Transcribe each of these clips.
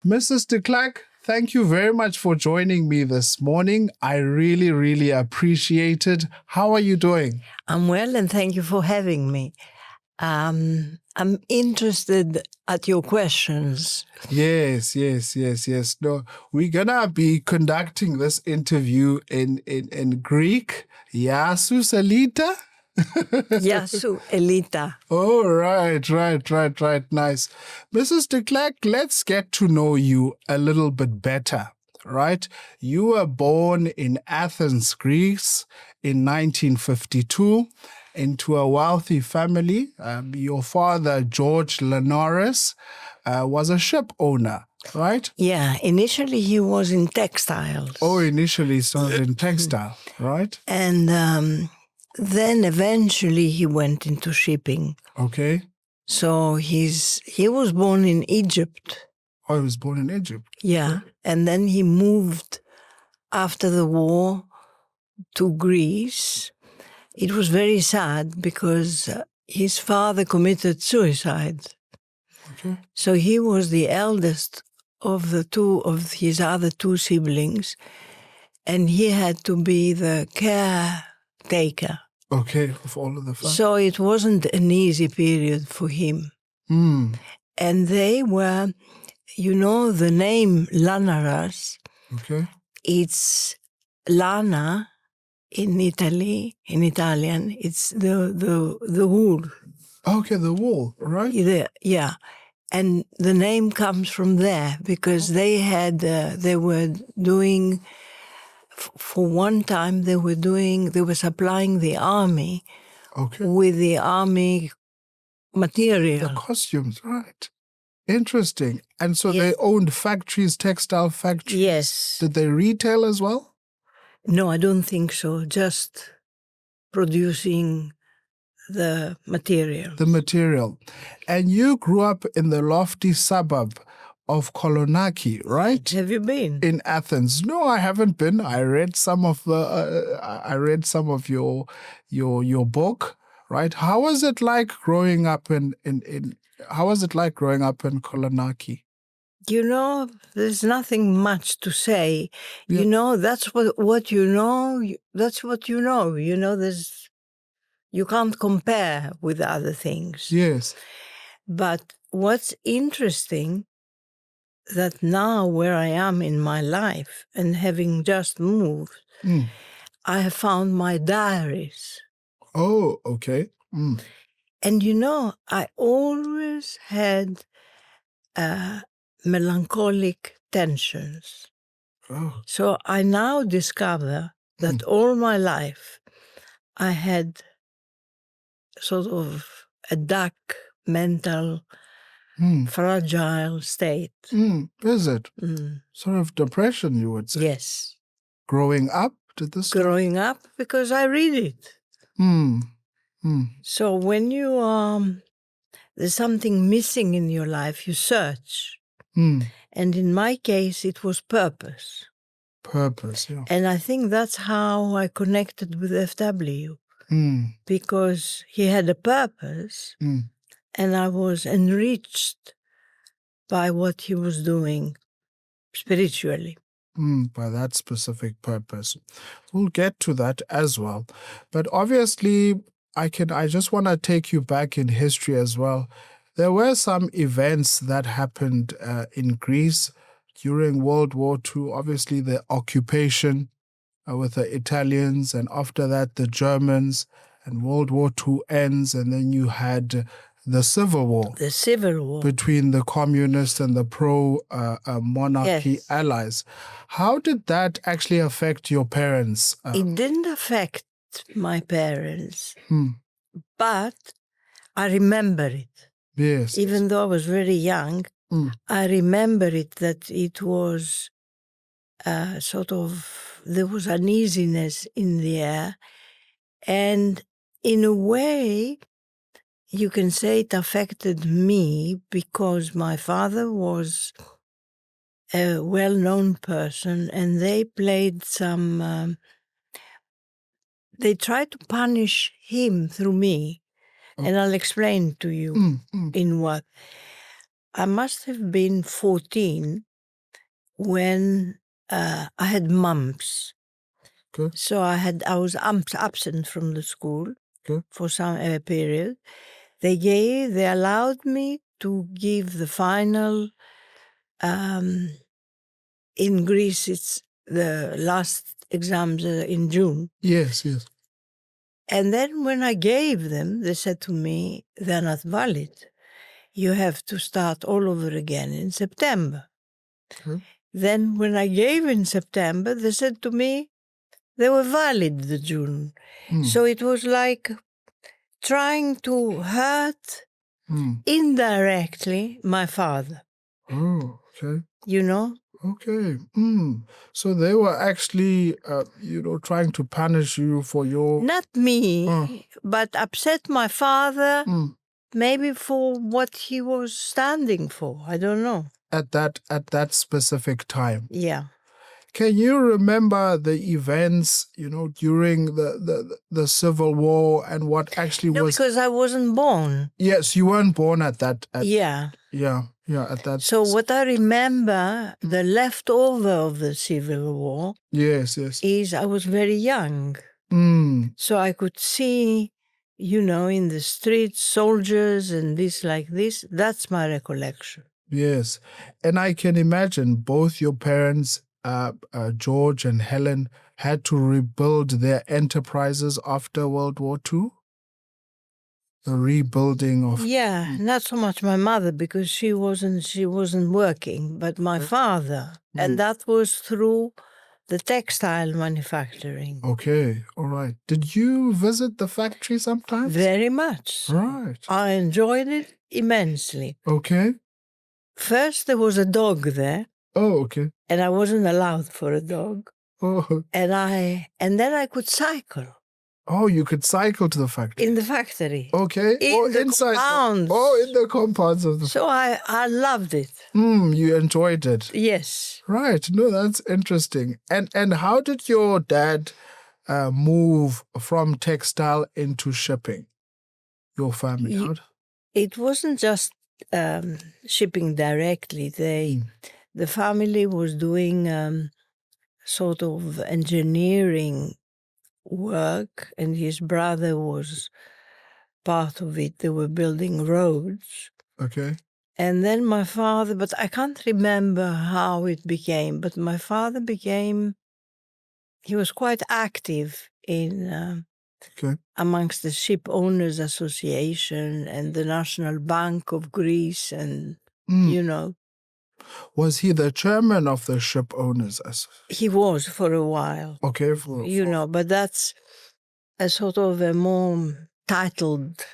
Mrs. de Klerk, thank you very much for joining me this morning. I really, really appreciate it. How are you doing? I'm well, and thank you for having me. I'm interested at your questions. Yes. No, we're gonna be conducting this interview in Greek. Yasu Salita? Yasu Elita. Oh, right. Nice. Mrs. de Klerk, let's get to know you a little bit better, right? You were born in Athens, Greece in 1952 into a wealthy family. Your father, George Lenoris, was a ship owner, right? Yeah, initially he was in textiles. Oh, initially started in textile, right? And then eventually he went into shipping. Okay. So he was born in Egypt. Oh, he was born in Egypt. Yeah, and then he moved after the war to Greece. It was very sad because his father committed suicide. Okay. So he was the eldest of his other two siblings, and he had to be the caretaker. Okay, of all of the family. So it wasn't an easy period for him. And they were, the name Lanaras, Okay. it's Lana in Italian, it's the wool. Okay, the wool, right? Yeah. And the name comes from there because they were doing, for one time they were supplying the army with the army material. The costumes, right. Interesting. And so they owned factories, textile factories. Yes. Did they retail as well? No, I don't think so. Just producing the material. The material. And you grew up in the lofty suburb of Kolonaki, right? Have you been? In Athens. No, I haven't been. I read some of your book, right? How was it like growing up in Kolonaki? There's nothing much to say. Yeah. That's what you know. That's what you know. You can't compare with other things. Yes. But what's interesting, that now where I am in my life and having just moved, I have found my diaries. Oh, okay. And I always had melancholic tensions. Oh. So I now discover that all my life I had sort of a dark mental, fragile state. Is it? Sort of depression, you would say? Yes. Growing up? Did this start? Growing up, because I read it. So when there's something missing in your life, you search. And in my case, it was purpose. Purpose, yeah. And I think that's how I connected with FW. Because he had a purpose, and I was enriched by what he was doing spiritually. By that specific purpose. We'll get to that as well. But obviously, I just want to take you back in history as well. There were some events that happened in Greece during World War II. Obviously, the occupation with the Italians, and after that, the Germans, and World War II ends, and then you had the Civil War. The Civil War. Between the communists and the pro-monarchy allies. How did that actually affect your parents? It didn't affect my parents, but I remember it. Yes. Even though I was very young, I remember it, that it was there was uneasiness in the air. And in a way, you can say it affected me because my father was a well-known person, and they played they tried to punish him through me. And I'll explain to you in what. I must have been 14 when I had mumps. Okay. So I was absent from the school for some period. They allowed me to give the final. In Greece, it's the last exams in June. Yes, yes. And then when I gave them, they said to me, they're not valid. You have to start all over again in September. Okay. Then when I gave in September, they said to me, they were valid the June. So it was like trying to hurt indirectly my father. Oh, okay. You know? Okay. So they were actually, trying to punish you for your... Not me, but upset my father, maybe for what he was standing for. I don't know. At that specific time. Yeah. Can you remember the events, during the Civil War and what actually was... Because I wasn't born. Yes, you weren't born at that... Yeah. Yeah, at that... So what I remember, the leftover of the Civil War, Yes. is I was very young. So I could see, in the streets, soldiers and this like this. That's my recollection. Yes. And I can imagine both your parents, George and Helen, had to rebuild their enterprises after World War II? The rebuilding of... Yeah, not so much my mother because she wasn't working, but my father. And that was through the textile manufacturing. Okay, all right. Did you visit the factory sometimes? Very much. Right. I enjoyed it immensely. Okay. First, there was a dog there. Oh, okay. And I wasn't allowed for a dog. Oh. And then I could cycle. Oh, you could cycle to the factory? In the factory. Okay. Inside compounds. In the compounds of the... So I loved it. You enjoyed it? Yes. Right. No, that's interesting. And how did your dad move from textile into shipping? Your family? It wasn't just shipping directly. The family was doing sort of engineering work, and his brother was part of it. They were building roads. Okay. And then my father, but I can't remember how it became, but my father he was quite active in amongst the Ship Owners Association and the National Bank of Greece and, Was he the chairman of the Ship Owners Association? He was for a while. Okay. But that's a sort of a more titled...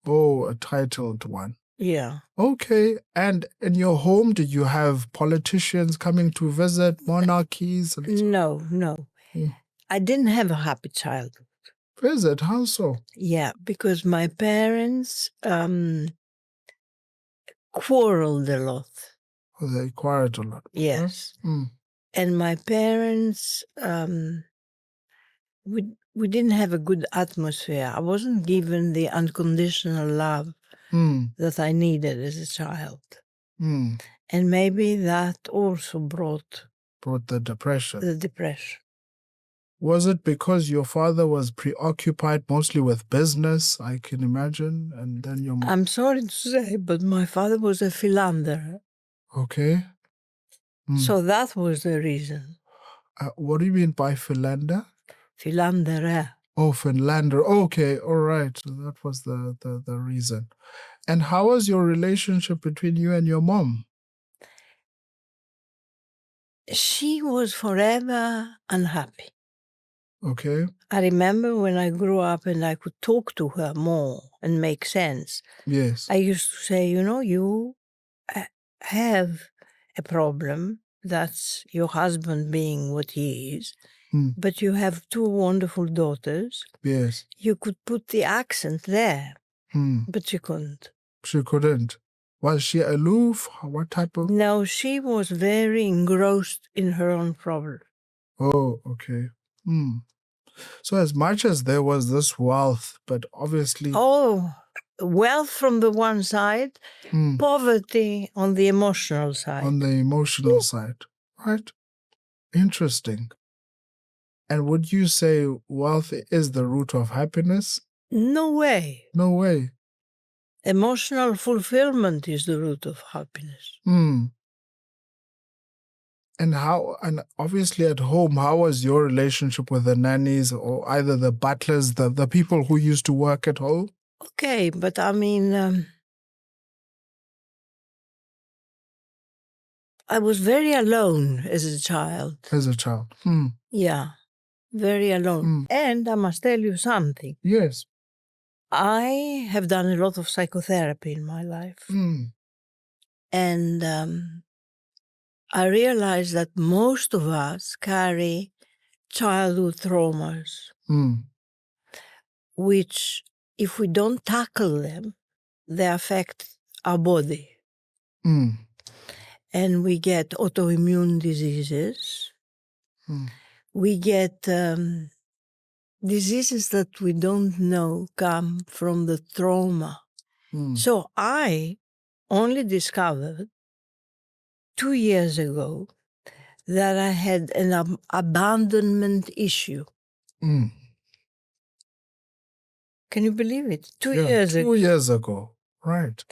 Oh, a titled one. Yeah. Okay. And in your home, did you have politicians coming to visit, monarchies? No. I didn't have a happy childhood. Visit? How so? Yeah, because my parents quarreled a lot. Oh, they quarreled a lot? Yes. And my parents, we didn't have a good atmosphere. I wasn't given the unconditional love that I needed as a child. And maybe that also brought the depression. The depression. Was it because your father was preoccupied mostly with business, I can imagine, and then your mom... I'm sorry to say, but my father was a philanderer. Okay. So that was the reason. What do you mean by philander? Philanderer. Oh, Finlander. Okay, all right. So that was the reason. And how was your relationship between you and your mom? She was forever unhappy. Okay. I remember when I grew up and I could talk to her more and make sense. Yes. I used to say, you have a problem. That's your husband being what he is. But you have two wonderful daughters. Yes. You could put the accent there. But she couldn't. She couldn't. Was she aloof? What type of... No, she was very engrossed in her own problem. Oh, okay. So as much as there was this wealth, but obviously... Oh, wealth from the one side, poverty on the emotional side. On the emotional side. Right. Interesting. And would you say wealth is the root of happiness? No way. No way. Emotional fulfillment is the root of happiness. And obviously at home, how was your relationship with the nannies or either the butlers, the people who used to work at home? Okay, but I mean, I was very alone as a child. As a child. Yeah, very alone. And I must tell you something. Yes. I have done a lot of psychotherapy in my life. And I realized that most of us carry childhood traumas, which, if we don't tackle them, they affect our body. And we get autoimmune diseases. We get diseases that we don't know come from the trauma. So I only discovered 2 years ago that I had an abandonment issue. Can you believe it? 2 years ago. 2 years ago. Right.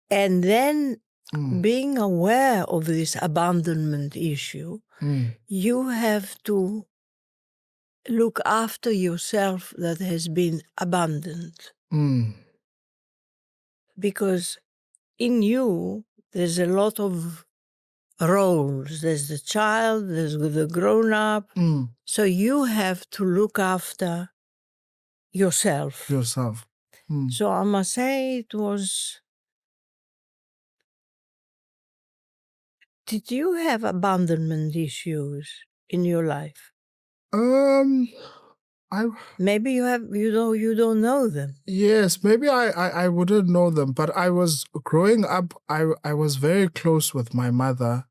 And then being aware of this abandonment issue, you have to look after yourself that has been abandoned. Because in you, there's a lot of roles. There's the child, there's the grown-up. So you have to look after yourself. So I must say it was... Did you have abandonment issues in your life? Maybe you don't know them. Yes, maybe I wouldn't know them, but I was growing up, I was very close with my mother,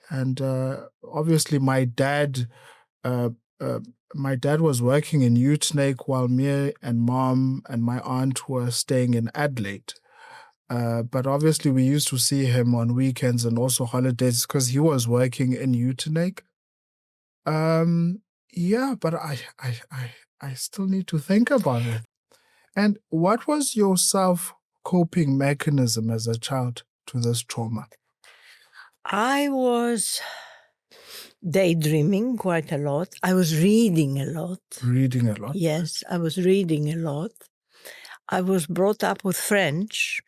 and obviously my dad was working in Utenake while me and mom and my aunt were staying in Adelaide. But obviously we used to see him on weekends and also holidays because he was working in Utenake. Yeah, but I still need to think about it. And what was your self-coping mechanism as a child to this trauma? I was daydreaming quite a lot. I was reading a lot. Reading a lot? Yes, I was reading a lot. I was brought up with French.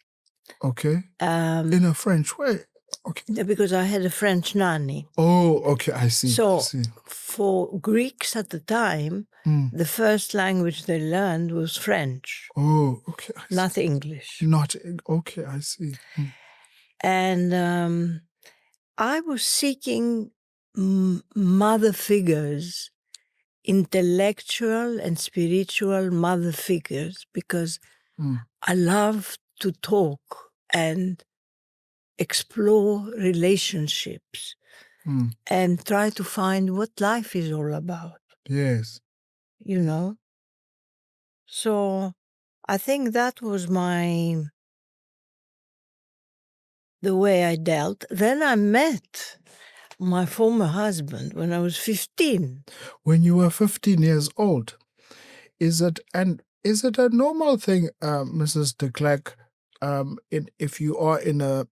Okay. In a French way? Okay. Because I had a French nanny. Oh, okay, I see. So for Greeks at the time, the first language they learned was French. Oh, okay. Not English. Okay, I see. And I was seeking mother figures, intellectual and spiritual mother figures, because I love to talk and explore relationships and try to find what life is all about. Yes. You know? So I think that was the way I dealt. Then I met my former husband when I was 15. When you were 15 years old, is it a normal thing, Mrs. de Klerk, if you are in a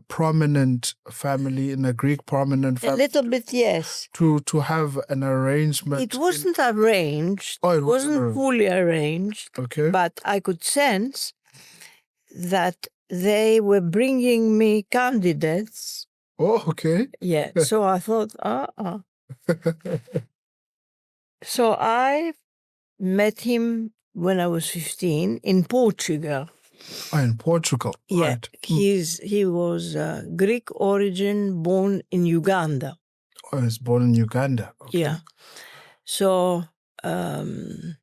prominent family, in a Greek prominent family? A little bit, yes. To have an arrangement? It wasn't arranged. Oh, it wasn't fully arranged. Okay. But I could sense that they were bringing me candidates. Oh, okay. Yeah. So I thought, So I met him when I was 15 in Portugal. Oh, in Portugal. Yeah. Right. He was Greek origin, born in Uganda. Oh, he was born in Uganda. Okay. Yeah. So then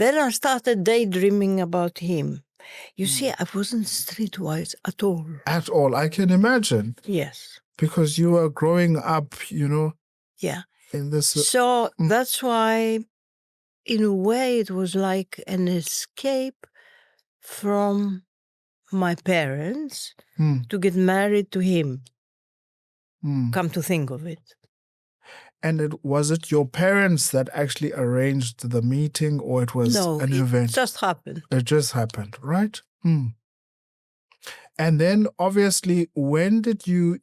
I started daydreaming about him. You see, I wasn't streetwise at all. At all. I can imagine. Yes. Because you were growing up, Yeah. in this... So that's why, in a way, it was like an escape from my parents to get married to him. come to think of it. And was it your parents that actually arranged the meeting, or it was an event? It just happened. It just happened, right? And then obviously, when did you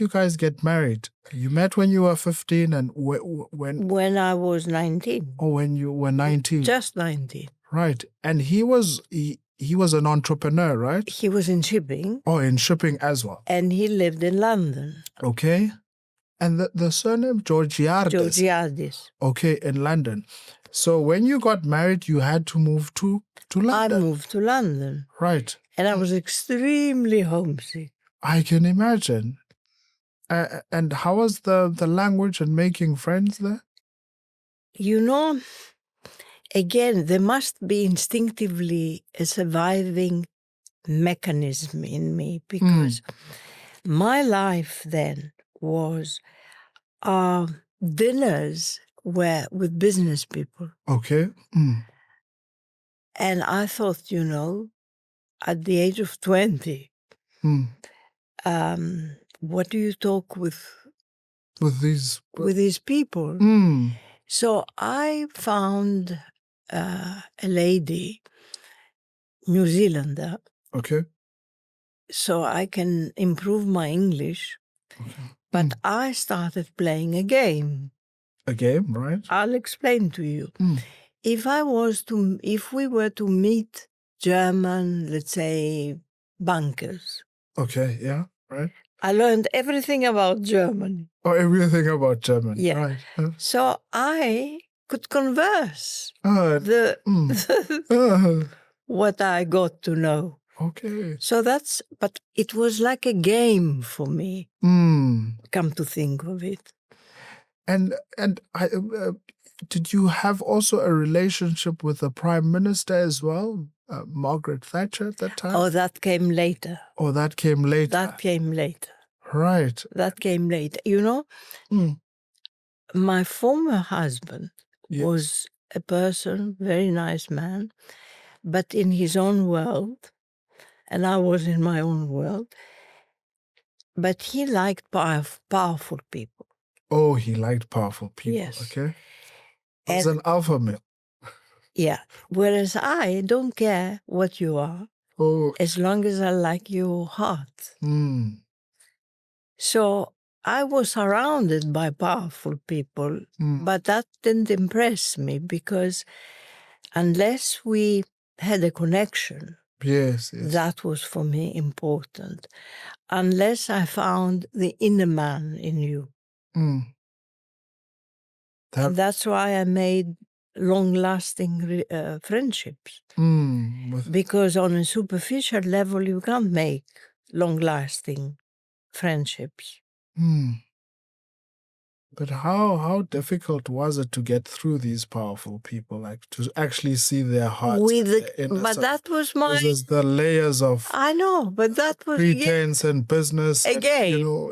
guys get married? You met when you were 15, and when I was 19. Oh, when you were 19. Just 19. Right. And he was an entrepreneur, right? He was in shipping. Oh, in shipping as well. And he lived in London. Okay. And the surname Georgiadis. Georgiadis. Okay, in London. So when you got married, you had to move to London. I moved to London. Right. And I was extremely homesick. I can imagine. And how was the language and making friends there? You know, again, there must be instinctively a surviving mechanism in me, because my life then was dinners were with business people. Okay. And I thought, at the age of 20, what do you talk with these people? So I found a lady, New Zealander. Okay. So I can improve my English. Okay. But I started playing a game. A game, right? I'll explain to you. If we were to meet German, let's say, bankers. Okay, yeah, right. I learned everything about Germany. Oh, everything about Germany. Yeah. Right. So I could converse what I got to know. Okay. So but it was like a game for me, come to think of it. And did you have also a relationship with the Prime Minister as well, Margaret Thatcher at that time? Oh, that came later. Oh, that came later. That came later. Right. That came later. My former husband was a person, very nice man, but in his own world, and I was in my own world. But he liked powerful people. Oh, he liked powerful people. Yes. Okay. As an alpha male. Yeah. Whereas I don't care what you are, as long as I like your heart. So I was surrounded by powerful people, but that didn't impress me, because unless we had a connection, that was for me important. Unless I found the inner man in you. And that's why I made long-lasting friendships. Because on a superficial level, you can't make long-lasting friendships. But how difficult was it to get through these powerful people, like to actually see their hearts? But that was my... There's the layers of... I know, but that was... pretense and business. A game.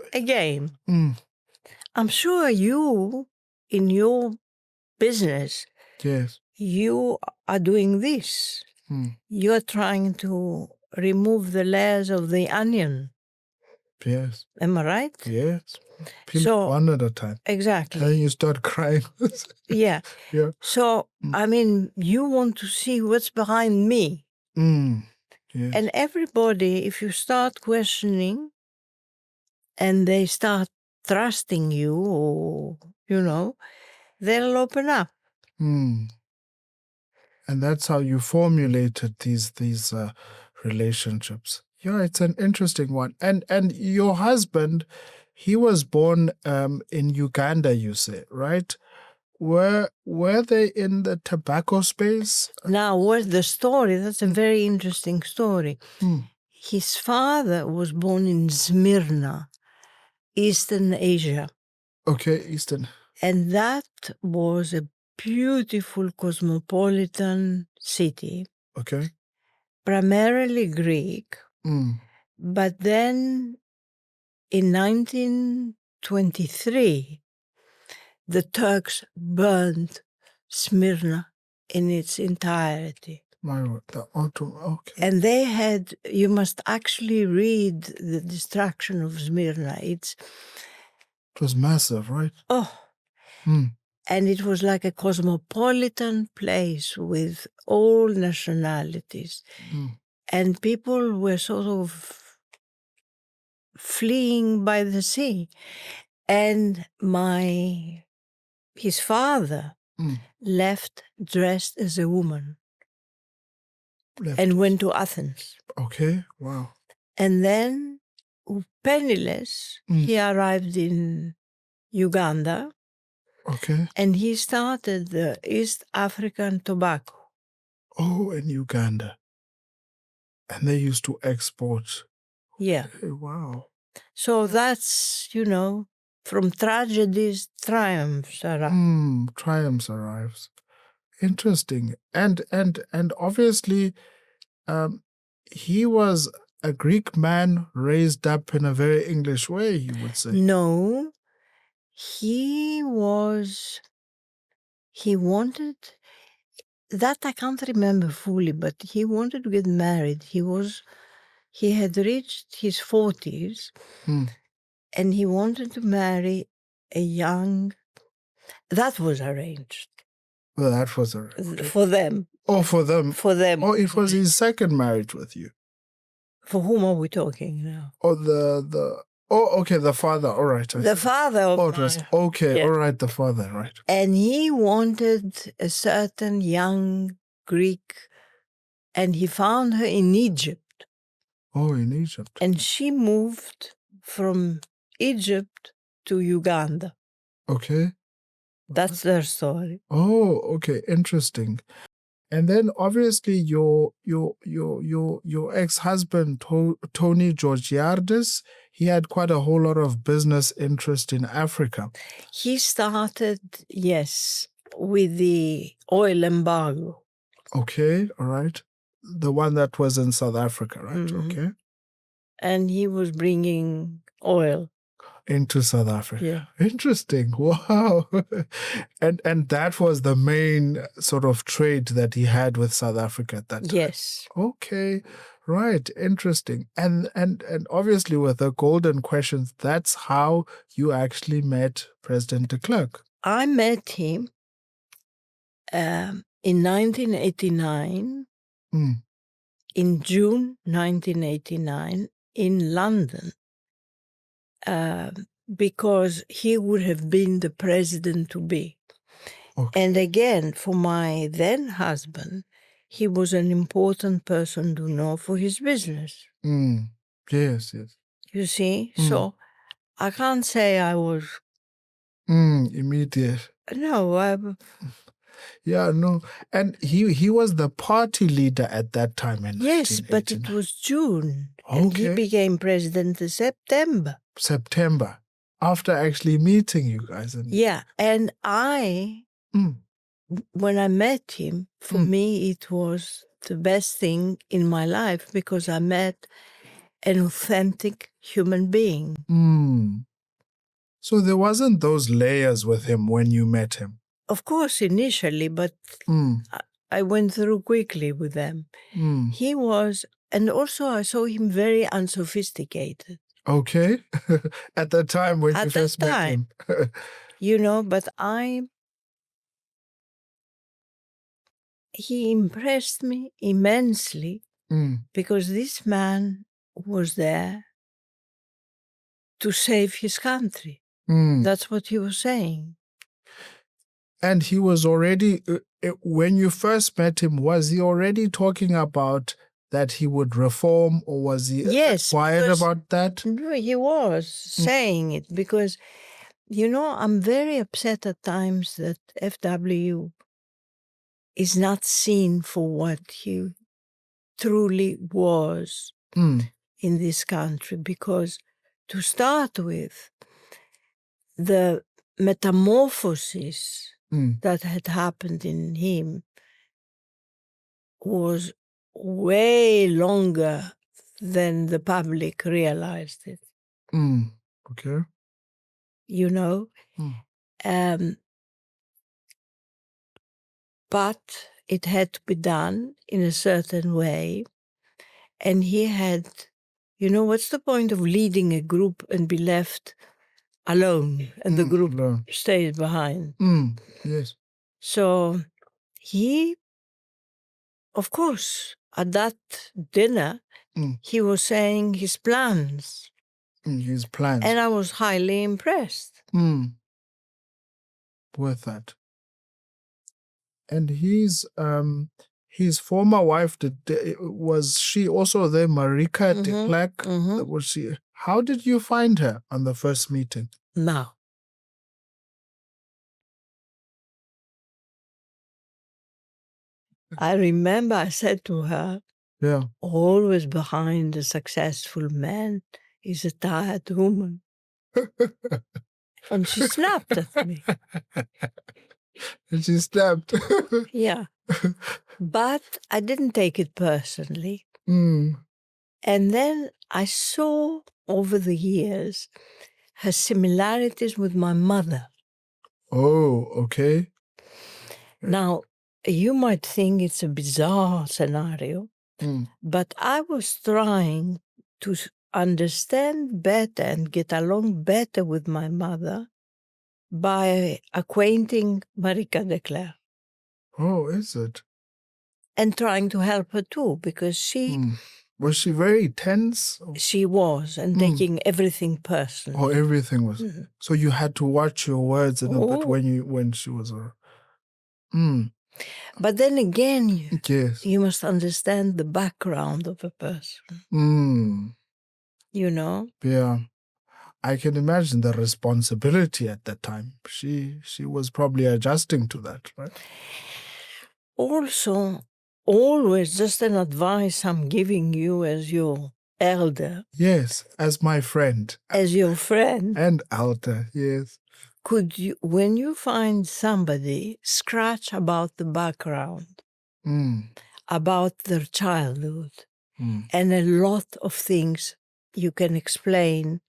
I'm sure you, in your business, you are doing this. You're trying to remove the layers of the onion. Yes. Am I right? Yes. One at a time. Exactly. And you start crying. Yeah. So, I mean, you want to see what's behind me. And everybody, if you start questioning and they start trusting you, or, they'll open up. And that's how you formulated these relationships. Yeah, it's an interesting one. And your husband, he was born in Uganda, you say, right? Were they in the tobacco space? Now, what's the story? That's a very interesting story. His father was born in Smyrna, Eastern Asia. Okay, Eastern. And that was a beautiful cosmopolitan city. Okay. Primarily Greek. But then in 1923, the Turks burned Smyrna in its entirety. My word, the autumn, okay. And you must actually read the destruction of Smyrna. It was massive, right? Oh, and it was like a cosmopolitan place with all nationalities. And people were sort of fleeing by the sea. And his father left dressed as a woman and went to Athens. Okay, wow. And then, penniless, he arrived in Uganda. Okay. And he started the East African Tobacco. Oh, in Uganda. And they used to export. Yeah. Okay, wow. So that's, from tragedies, triumphs arrive. Triumphs arrives. Interesting. And obviously, he was a Greek man raised up in a very English way, you would say. No, he wanted, that I can't remember fully, but he wanted to get married. He had reached his 40s and he wanted to marry a young, that was arranged. Well, that was arranged. For them. Oh, for them. For them. Oh, it was his second marriage with you. For whom are we talking now? Oh, okay, the father. All right. The father of it was okay. Yeah. All right, the father, right. And he wanted a certain young Greek, and he found her in Egypt. Oh, in Egypt. And she moved from Egypt to Uganda. Okay. That's their story. Oh, okay, interesting. And then obviously your ex-husband Tony Georgiades, he had quite a whole lot of business interest in Africa. He started, yes, with the oil embargo. Okay, all right. The one that was in South Africa, right? Okay. And he was bringing oil into South Africa. Yeah. Interesting. Wow. and that was the main sort of trade that he had with South Africa at that time. Yes. Okay. Right. Interesting. And obviously with the golden questions, that's how you actually met President de Klerk. I met him in 1989, in June 1989, in London. Because he would have been the president-to-be. Okay. And again, for my then husband, he was an important person to know for his business. Yes. You see? So I can't say I was... immediate. No, yeah, no. And he was the party leader at that time in 1989. Yes, but it was June. Okay. And he became president in September. After actually meeting you guys. Yeah, and when I met him, for me it was the best thing in my life because I met an authentic human being. So there wasn't those layers with him when you met him? Of course, initially, but I went through quickly with them. He was, and also I saw him very unsophisticated. Okay. At the time when you first met him. But he impressed me immensely because this man was there to save his country. That's what he was saying. And he was already, when you first met him, was he already talking about that he would reform, or was he quiet about that? No, he was saying it because, I'm very upset at times that FW is not seen for what he truly was in this country. Because to start with, the metamorphosis that had happened in him was way longer than the public realized it. Okay. But it had to be done in a certain way. And he had, what's the point of leading a group and be left alone, and the group alone. stays behind. Yes. So he, of course, at that dinner, he was saying his plans. His plans. And I was highly impressed. With that. And his former wife, was she also there, Marike de Klerk? Was she? How did you find her on the first meeting? Now, I remember I said to her, always behind a successful man is a tired woman. And she snapped at me. And she snapped. Yeah. But I didn't take it personally. And then I saw over the years her similarities with my mother. Oh, okay. Now, you might think it's a bizarre scenario, but I was trying to understand better and get along better with my mother by acquainting Marike de Klerk. Oh, is it? And trying to help her too, because she... Was she very tense? She was, and taking everything personally. Oh, everything was. So you had to watch your words a bit when she was. But then again, yes, you must understand the background of a person. You know? Yeah. I can imagine the responsibility at that time. She was probably adjusting to that, right? Also, always just an advice I'm giving you as your elder. Yes, as my friend. As your friend. And elder, yes. Could you, when you find somebody, scratch about the background, about their childhood, and a lot of things you can explain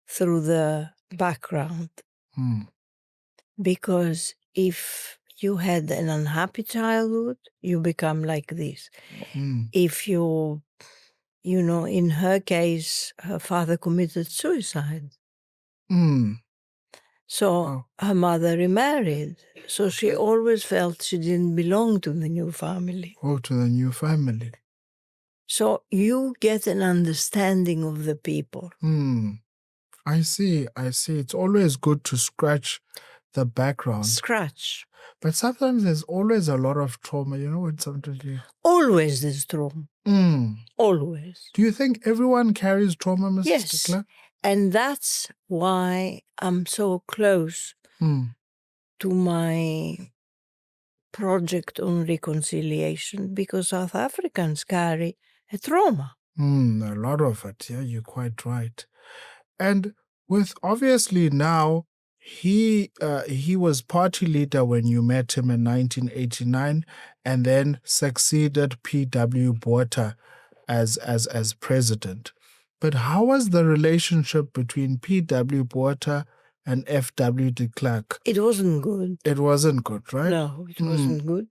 through the background. Because if you had an unhappy childhood, you become like this. If you know, in her case, her father committed suicide. So her mother remarried. So she always felt she didn't belong to the new family. Oh, to the new family. So you get an understanding of the people. I see. It's always good to scratch the background. Scratch. But sometimes there's always a lot of trauma, when sometimes you... Always there's trauma. Always. Do you think everyone carries trauma, Mrs. Yes. de Klerk? And that's why I'm so close to my project on reconciliation, because South Africans carry a trauma. A lot of it. Yeah, you're quite right. And with obviously now, he was party leader when you met him in 1989, and then succeeded P.W. Botha as president. But how was the relationship between P.W. Botha and F.W. de Klerk? It wasn't good. It wasn't good, right? No, it wasn't good.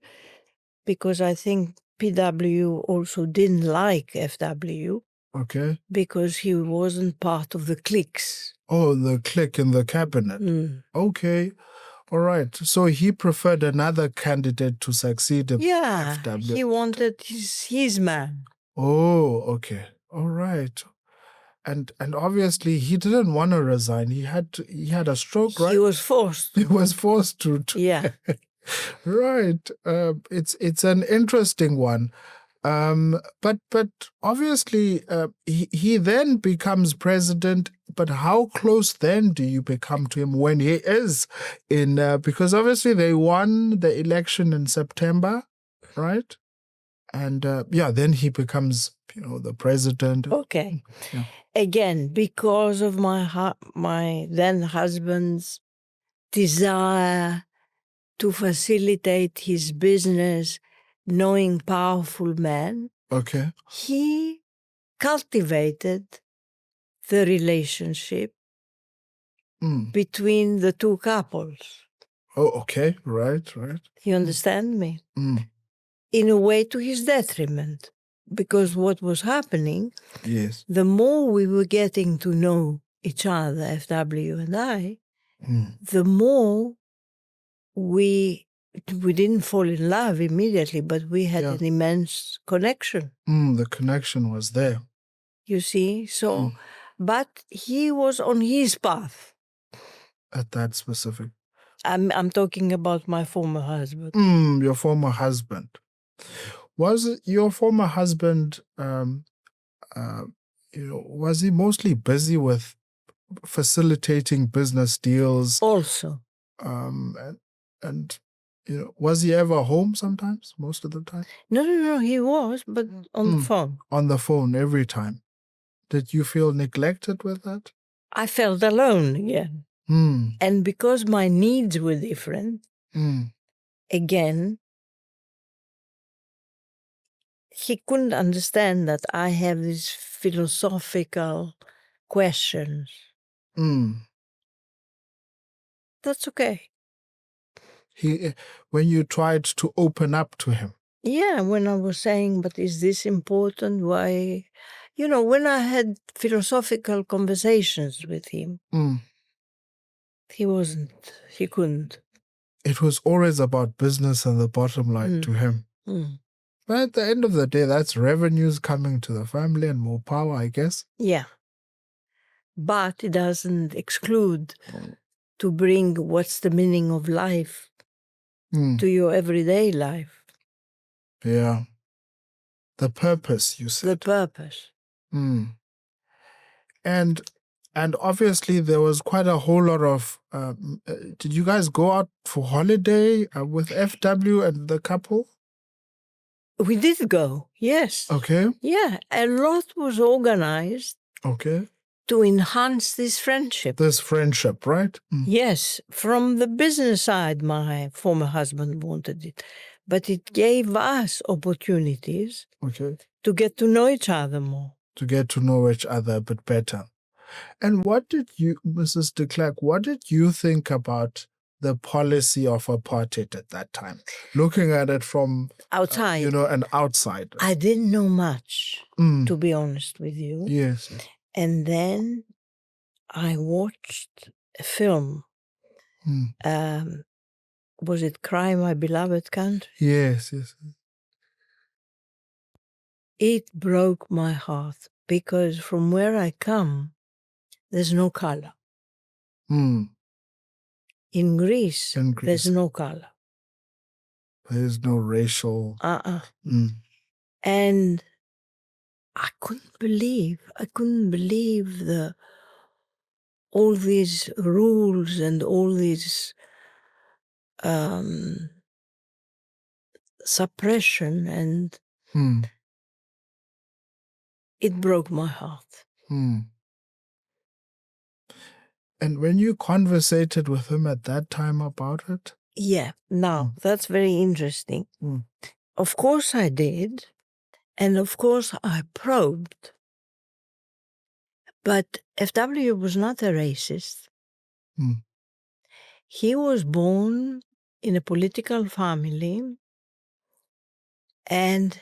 Because I think P.W. also didn't like F.W. Okay. Because he wasn't part of the cliques. Oh, the clique in the cabinet. Okay. All right. So he preferred another candidate to succeed him. Yeah, FW. he wanted his man. Oh, okay. All right. And obviously he didn't want to resign. He had a stroke, right? He was forced. He was forced to. Yeah. Right. It's an interesting one. But obviously he then becomes president. But how close then do you become to him when he is in? Because obviously they won the election in September, right? And then he becomes, the president. Okay. Yeah. Again, because of my then husband's desire to facilitate his business, knowing powerful men, Okay. he cultivated the relationship between the two couples. Oh, okay. Right. You understand me? In a way to his detriment. Because what was happening, yes, the more we were getting to know each other, FW and I, Mm. the more we didn't fall in love immediately, but we had Yeah. an immense connection. The connection was there. You see? So, but he was on his path. At that specific. I'm talking about my former husband. Your former husband. Was your former husband, was he mostly busy with facilitating business deals? Also. And was he ever home sometimes, most of the time? No, he was, but on the phone. On the phone every time. Did you feel neglected with that? I felt alone again. And because my needs were different, again, he couldn't understand that I have these philosophical questions. That's okay. When you tried to open up to him. Yeah, when I was saying, but is this important? Why? When I had philosophical conversations with him, he couldn't. It was always about business and the bottom line to him. But at the end of the day, that's revenues coming to the family and more power, I guess. Yeah. But it doesn't exclude to bring what's the meaning of life to your everyday life. Yeah. The purpose, you said. The purpose. And obviously there was quite a whole lot of... did you guys go out for holiday with FW and the couple? We did go, yes. Okay. Yeah, a lot was organized. Okay. To enhance this friendship. This friendship, right? Yes, from the business side, my former husband wanted it. But it gave us opportunities to get to know each other more. To get to know each other a bit better. And what did you, Mrs. de Klerk, what did you think about the policy of apartheid at that time? Looking at it from outside, an outsider. I didn't know much, to be honest with you. Yes. And then I watched a film. Was it Cry, My Beloved Country? Yes. It broke my heart because from where I come, there's no color. In Greece, there's no color. There's no racial... And I couldn't believe all these rules and all these suppression, and it broke my heart. And when you conversated with him at that time about it? Yeah, now that's very interesting. Of course I did, and of course I probed. But FW was not a racist. He was born in a political family, and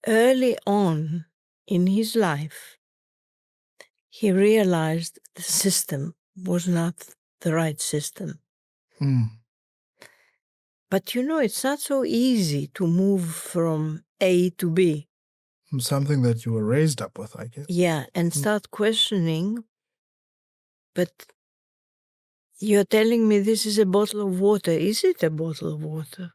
early on in his life, he realized the system was not the right system. But it's not so easy to move from A to B. Something that you were raised up with, I guess. Yeah, and start questioning, but you're telling me this is a bottle of water. Is it a bottle of water?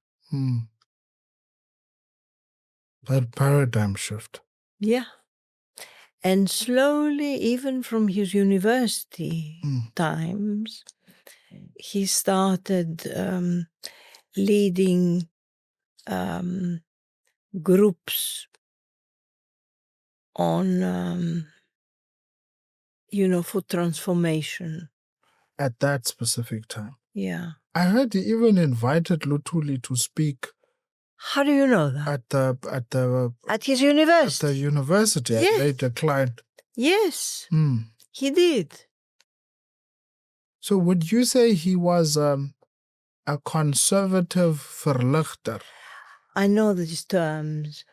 That paradigm shift. Yeah. And slowly, even from his university times, he started leading groups on, for transformation. At that specific time. Yeah. I heard he even invited Luthuli to speak. How do you know that? At his university. At the university. Yes. They declined. Yes. He did. So would you say he was a conservative verlichter? I know these terms.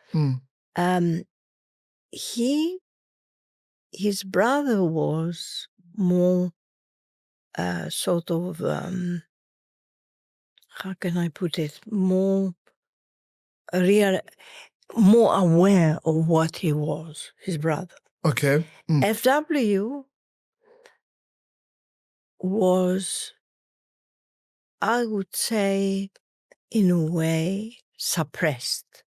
His brother was more sort of, how can I put it, more aware of what he was, his brother. Okay. FW was, I would say, in a way, suppressed.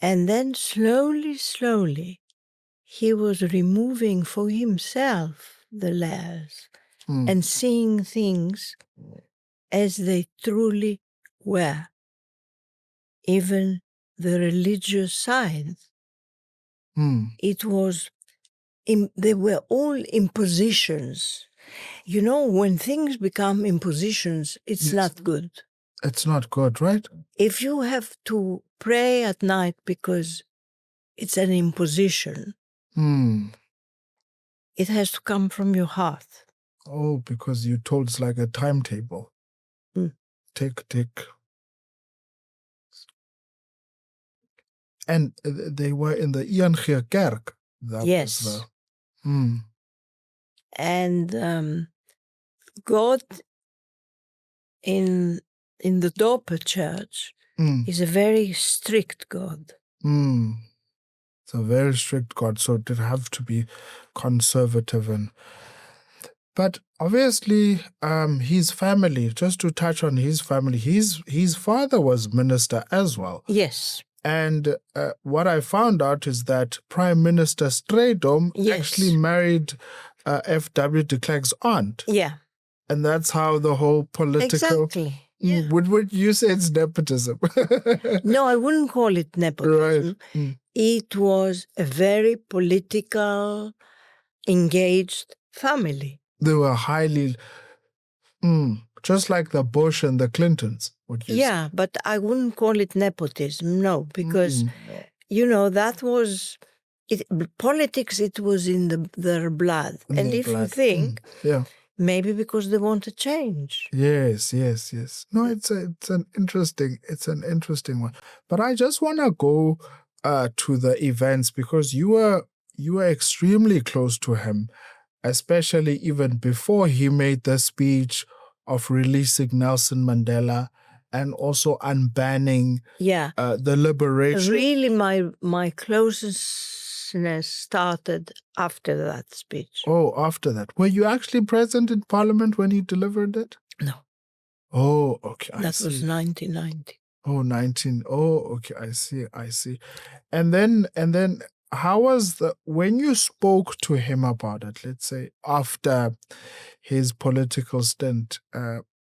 And then slowly, he was removing for himself the layers and seeing things as they truly were. Even the religious side. It was, they were all impositions. You know, when things become impositions, it's not good. It's not good, right? If you have to pray at night because it's an imposition, it has to come from your heart. Oh, because you're told it's like a timetable. Tick, tick. And they were in the Klerk. Yes. And God in the Doper Church is a very strict God. It's a very strict God, so it have to be conservative. But obviously, his family, just to touch on his family, his father was minister as well. Yes. And what I found out is that Prime Minister Straydom actually married FW de Klerk's aunt. Yeah. And that's how the whole political... Exactly. Yeah. Would you say it's nepotism? No, I wouldn't call it nepotism. Right. It was a very political, engaged family. They were highly... just like the Bush and the Clintons. Yeah, but I wouldn't call it nepotism, no, because, you know, that was... politics, it was in their blood. And if you think... Maybe because they want to change. Yes. No, it's an interesting one. But I just want to go to the events because you were extremely close to him, especially even before he made the speech of releasing Nelson Mandela and also unbanning the liberation. Really, my closestness started after that speech. Oh, after that. Were you actually present in Parliament when he delivered it? No. Oh, okay. That was 1990. Oh, okay. I see. And then how was when you spoke to him about it, let's say after his political stint,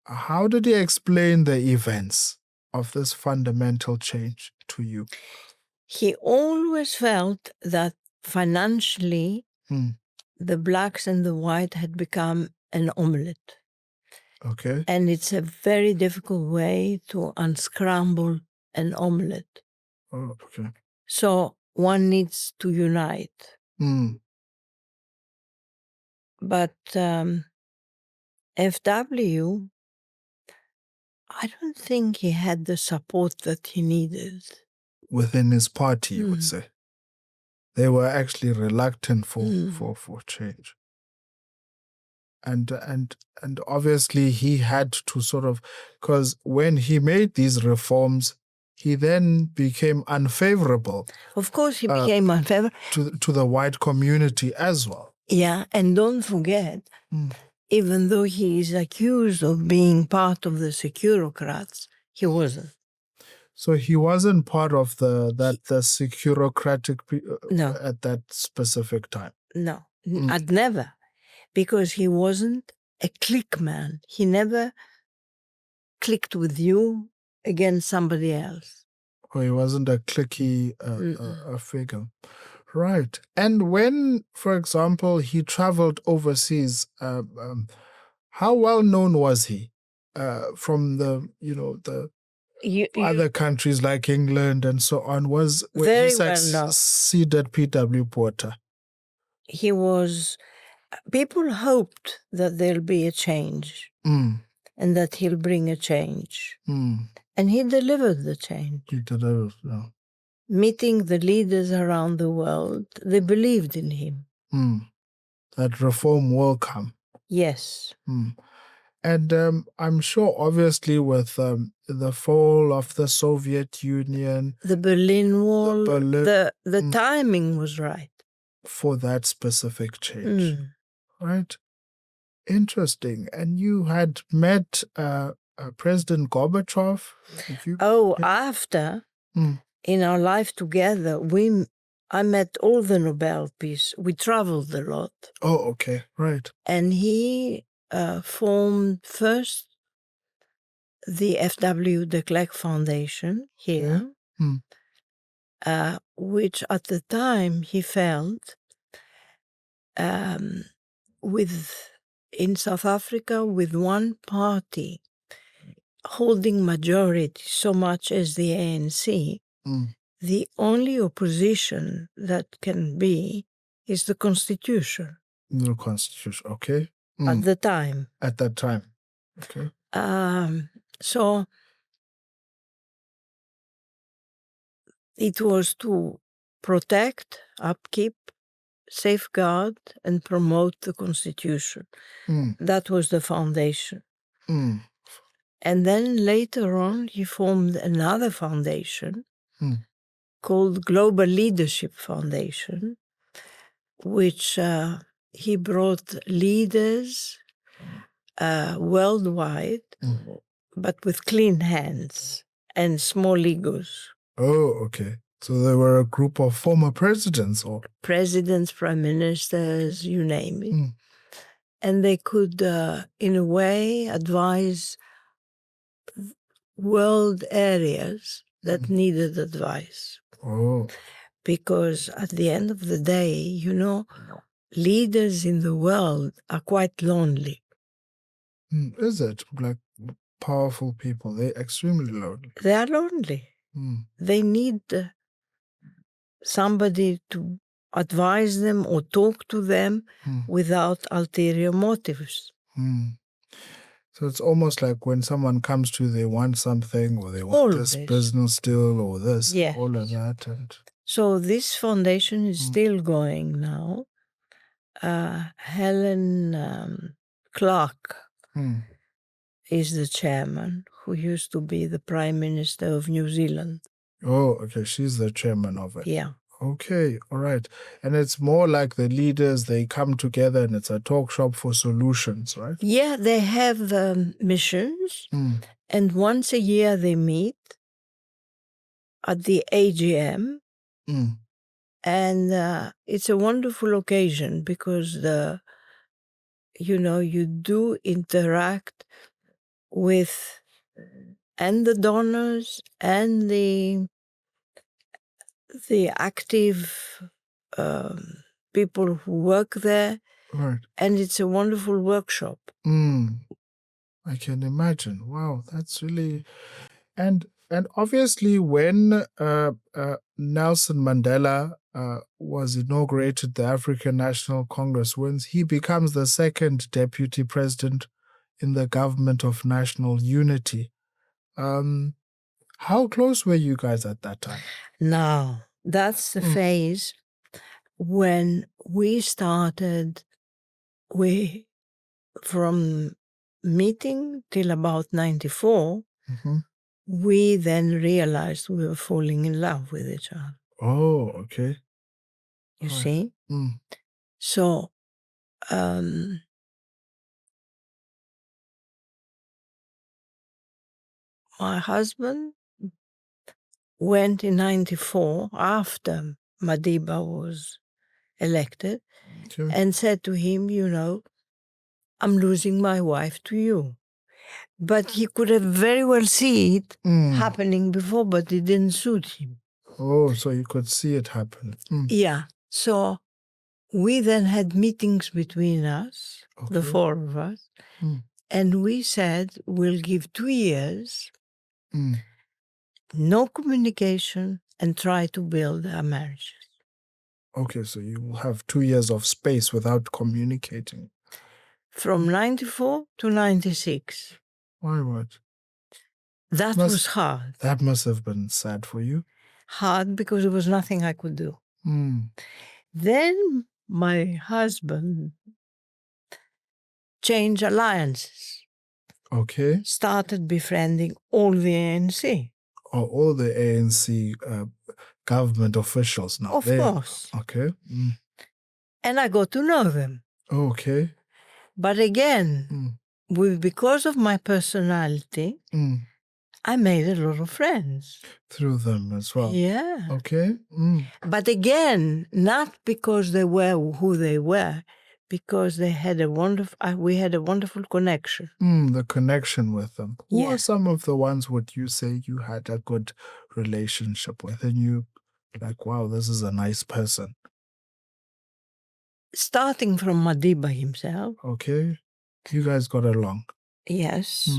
how did he explain the events of this fundamental change to you? He always felt that financially the blacks and the white had become an omelette. Okay. And it's a very difficult way to unscramble an omelette. Oh, okay. So one needs to unite. But FW, I don't think he had the support that he needed. Within his party, you would say. They were actually reluctant for change. And obviously he had to sort of, because when he made these reforms, he then became unfavorable. Of course, he became unfavorable to the white community as well. Yeah, and don't forget, even though he is accused of being part of the Securocrats, he wasn't. So he wasn't part of the Securocratic no. At that specific time? No, I'd never. Because he wasn't a clique man. He never clicked with you against somebody else. Oh, he wasn't a cliquey figure. Right. And when, for example, he traveled overseas, how well known was he from the other countries like England and so on? Very well known. Succeeded P.W. Porter? He was... People hoped that there'll be a change and that he'll bring a change. And he delivered the change. He delivered, yeah. Meeting the leaders around the world, they believed in him. that reform will come. Yes. And I'm sure, obviously, with the fall of the Soviet Union, the Berlin Wall, the timing was right for that specific change, right? Interesting. And you had met President Gorbachev? After in our life together, I met all the Nobel Peace. We traveled a lot. Oh, okay, right. And he formed first the FW de Klerk Foundation here, which at the time he felt in South Africa with one party holding majority so much as the ANC, the only opposition that can be is the Constitution. The Constitution, okay. At the time. At that time, okay. So it was to protect, upkeep, safeguard, and promote the Constitution. That was the foundation. And then later on, he formed another foundation called Global Leadership Foundation, which he brought leaders worldwide, but with clean hands and small egos. Oh, okay. So they were a group of former presidents, or presidents, prime ministers, you name it. And they could, in a way, advise world areas that needed advice. Oh. Because at the end of the day, leaders in the world are quite lonely. Is it? Like powerful people, they're extremely lonely. They are lonely. They need somebody to advise them or talk to them without ulterior motives. So it's almost like when someone comes to you, they want something, or they want this business deal, or this, all of that. So this foundation is still going now. Helen Clark is the chairman, who used to be the Prime Minister of New Zealand. Oh, okay. She's the chairman of it. Yeah. Okay, all right. And it's more like the leaders, they come together and it's a talk shop for solutions, right? Yeah, they have missions, and once a year they meet at the AGM, and it's a wonderful occasion because you do interact with and the donors and the active people who work there. Right. And it's a wonderful workshop. I can imagine. Wow, that's really... And obviously when Nelson Mandela was inaugurated, the African National Congress wins, he becomes the second deputy president in the government of national unity. How close were you guys at that time? Now, that's the phase when we started, from meeting till about 94, we then realized we were falling in love with each other. Oh, okay. You see? So, my husband went in 94 after Madiba was elected and said to him, I'm losing my wife to you. But he could have very well seen it happening before, but it didn't suit him. Oh, so you could see it happen. Yeah. So we then had meetings between us, the four of us, and we said we'll give 2 years, no communication, and try to build our marriages. Okay, so you will have 2 years of space without communicating. From 94 to 96. Why what? That was hard. That must have been sad for you. Hard because there was nothing I could do. Then my husband changed alliances, Okay. started befriending all the ANC. All the ANC government officials now. Of course. Okay. And I got to know them. Okay. But again, because of my personality, I made a lot of friends. Through them as well. Yeah. Okay. But again, not because they were who they were, because they had we had a wonderful connection. The connection with them. Who Yeah. are some of the ones would you say you had a good relationship with and you like, wow, this is a nice person? Starting from Madiba himself. Okay. You guys got along. Yes.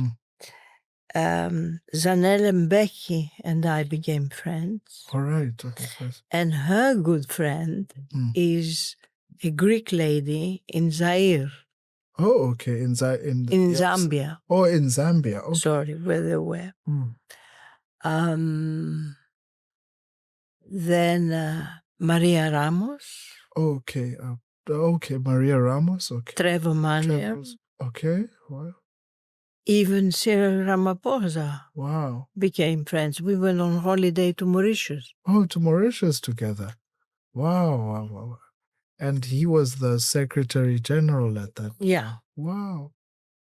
Zanelle Mbeki and I became friends. All right. Okay. First. And her good friend is a Greek lady in Zaire. Oh, okay. In Zambia. Oh, in Zambia. Okay. Sorry, where they were. Then Maria Ramos. Okay. Okay. Maria Ramos. Okay. Trevor Manuel. Okay. Wow. Even Cyril Ramaphosa. Wow. Became friends. We went on holiday to Mauritius. Oh, to Mauritius together. Wow. And he was the Secretary General at that. Yeah. Wow.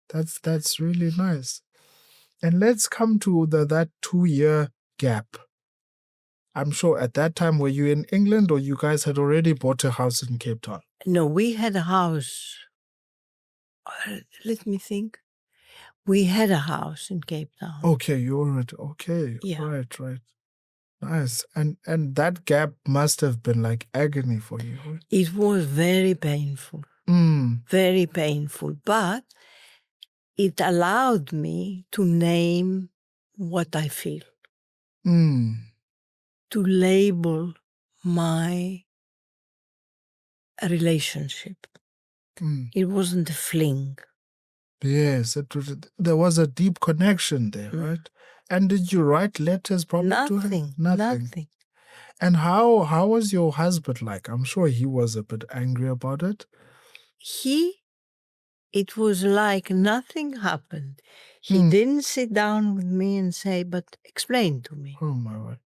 That's really nice. And let's come to that 2-year gap. I'm sure at that time, were you in England or you guys had already bought a house in Cape Town? No, we had a house. Let me think. We had a house in Cape Town. Okay, you already. Okay. Yeah. Right. Nice. And that gap must have been like agony for you. Right? It was very painful. Very painful. But it allowed me to name what I feel. To label my relationship. It wasn't a fling. Yes, there was a deep connection there, right? And did you write letters probably to him? Nothing. And how was your husband like? I'm sure he was a bit angry about it. It was like nothing happened. He didn't sit down with me and say, but explain to me. Oh my word.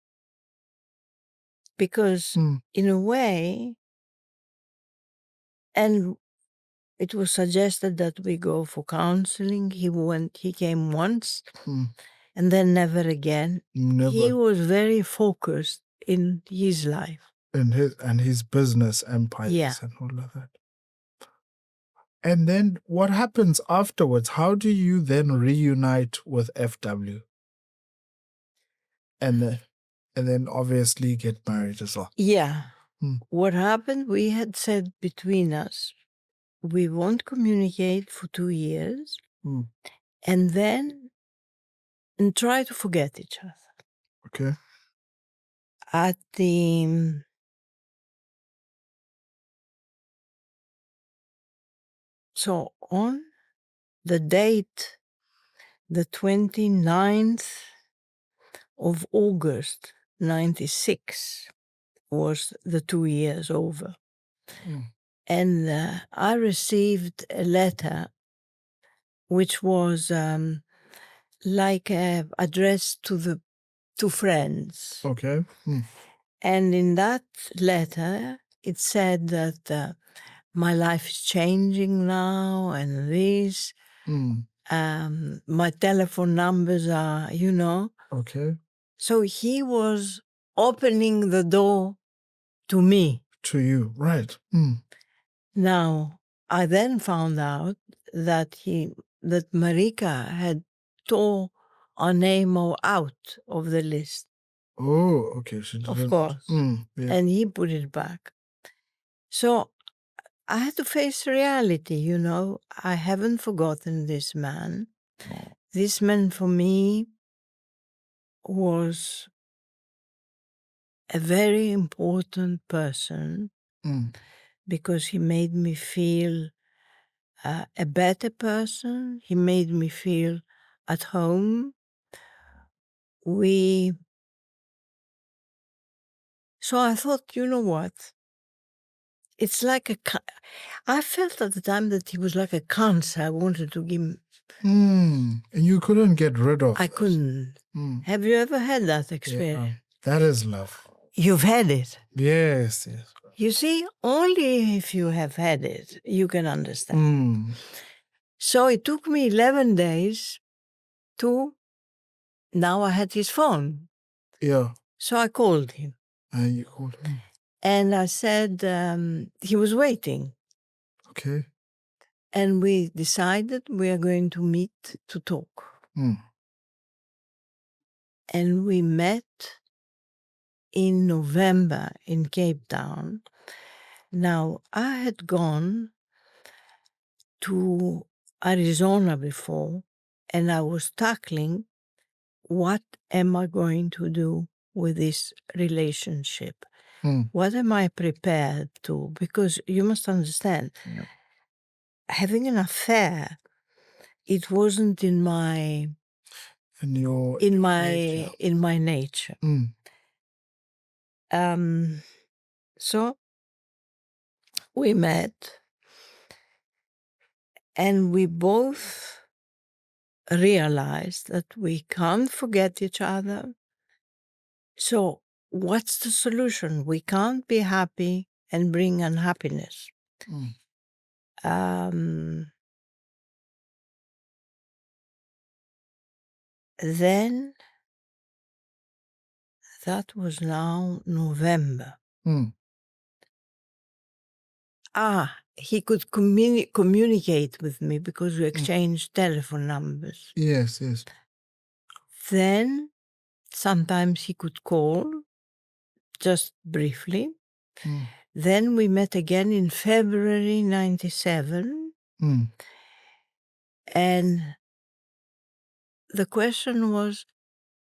Because in a way, and it was suggested that we go for counseling. He came once and then never again. Never. He was very focused in his life. And his business empires and all of that. And then what happens afterwards? How do you then reunite with FW? And then obviously get married as well. Yeah. What happened, we had said between us, we won't communicate for 2 years and then try to forget each other. Okay. So on the date, the 29th of August, 96, was the 2 years over. And I received a letter which was like addressed to friends. Okay. And in that letter, it said that my life is changing now and this. My telephone numbers are, Okay. So he was opening the door to me. To you, right. Now, I then found out that Marike had tore our name out of the list. Oh, okay. She didn't. Of course. Yeah. And he put it back. So I had to face reality, I haven't forgotten this man. This man for me was a very important person because he made me feel a better person. He made me feel at home. So I thought, you know what? it's like I felt at the time that he was like a cancer. I wanted to give him. And you couldn't get rid of I it. couldn't. Have you ever had that experience? That is love. You've had it. Yes, yes. You see, only if you have had it, you can understand. So it took me 11 days to, now I had his phone. Yeah. So I called him. And you called him? And I said, he was waiting. Okay. And we decided we are going to meet to talk. And we met in November in Cape Town. Now, I had gone to Arizona before, and I was tackling what am I going to do with this relationship? What am I prepared to? Because you must understand, having an affair, it wasn't in my nature. So we met, and we both realized that we can't forget each other. So what's the solution? We can't be happy and bring unhappiness. Then that was now November. He could communicate with me because we exchanged telephone numbers. Yes, yes. Then sometimes he could call, just briefly. Then we met again in February 97. And the question was,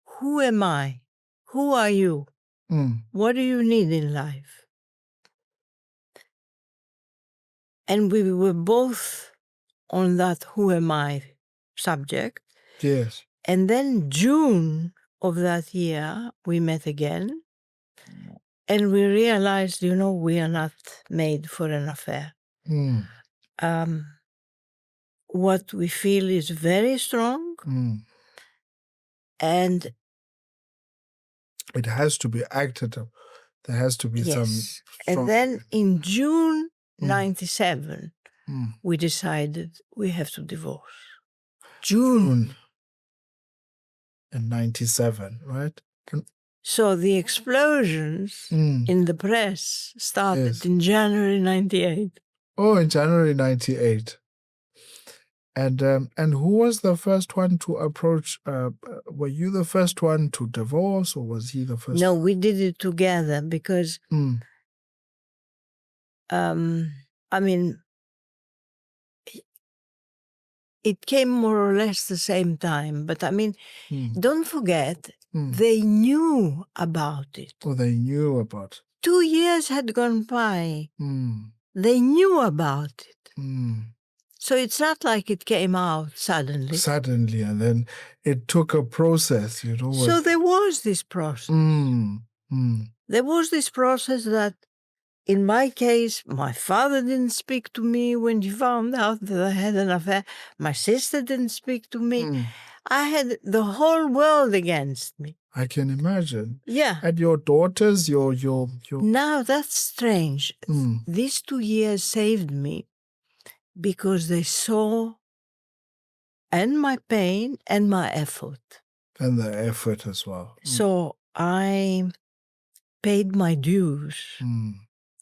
who am I? Who are you? What do you need in life? And we were both on that who am I subject. Yes. And then June of that year, we met again. And we realized, we are not made for an affair. What we feel is very strong. And it has to be acted up. There has to be some strong... And then in June 97, we decided we have to divorce. June. In 97, right? So the explosions in the press started in January 98. Oh, in January 98. And who was the first one to approach? Were you the first one to divorce, or was he the first? No, we did it together because, I mean, it came more or less the same time. But I mean, don't forget, they knew about it. Oh, they knew about it. 2 years had gone by. They knew about it. So it's not like it came out suddenly. Suddenly, and then it took a process, So there was this process. There was this process that, in my case, my father didn't speak to me when he found out that I had an affair. My sister didn't speak to me. I had the whole world against me. I can imagine. Yeah. And your daughters, your... Now, that's strange. These 2 years saved me because they saw and my pain and my effort. And the effort as well. So I paid my dues.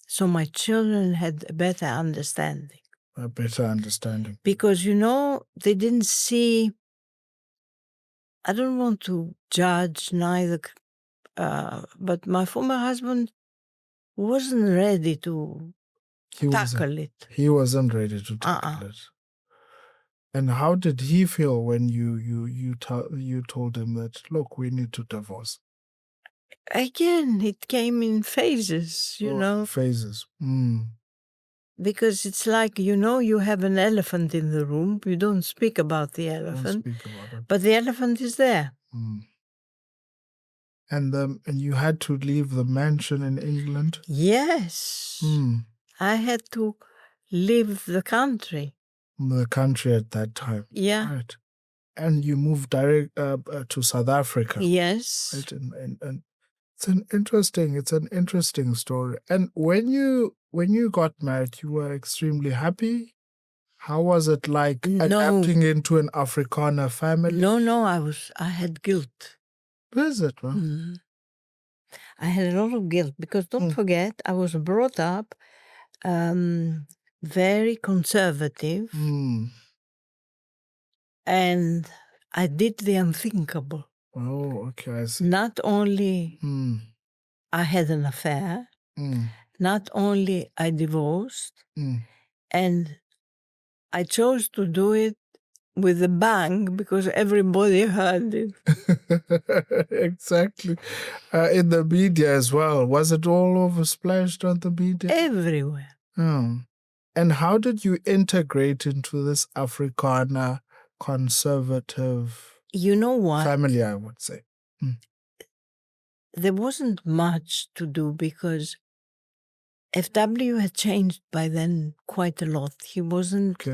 So my children had a better understanding. A better understanding. Because, they didn't see... I don't want to judge neither, but my former husband wasn't ready to tackle it. He wasn't ready to tackle it. And how did he feel when you told him that, look, we need to divorce? Again, it came in phases, Phases. Because it's like, you have an elephant in the room. You don't speak about the elephant, but the elephant is there. And you had to leave the mansion in England? Yes. I had to leave the country. The country at that time. Yeah. Right. And you moved direct to South Africa. Yes. Right. And it's an interesting story. And when you got married, you were extremely happy. How was it like adapting into an Afrikaner family? No, I had guilt. Is it? Huh? I had a lot of guilt because don't forget, I was brought up very conservative, and I did the unthinkable. Oh, okay, I see. Not only I had an affair, not only I divorced, and I chose to do it with a bang because everybody heard it. Exactly. In the media as well. Was it all over splashed on the media? Everywhere. Oh. And how did you integrate into this Afrikaner conservative family, I would say? There wasn't much to do because FW had changed by then quite a lot. He wasn't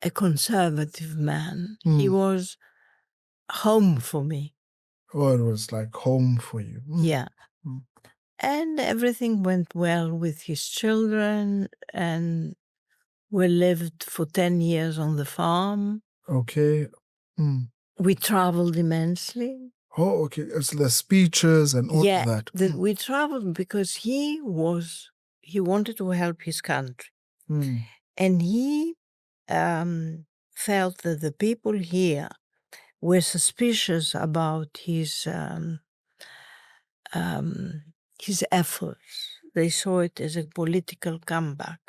a conservative man. He was home for me. Oh, it was like home for you. Yeah. And everything went well with his children, and we lived for 10 years on the farm. Okay. We traveled immensely. Oh, okay. It's the speeches and all of that. We traveled because he wanted to help his country. And he felt that the people here were suspicious about his efforts. They saw it as a political comeback.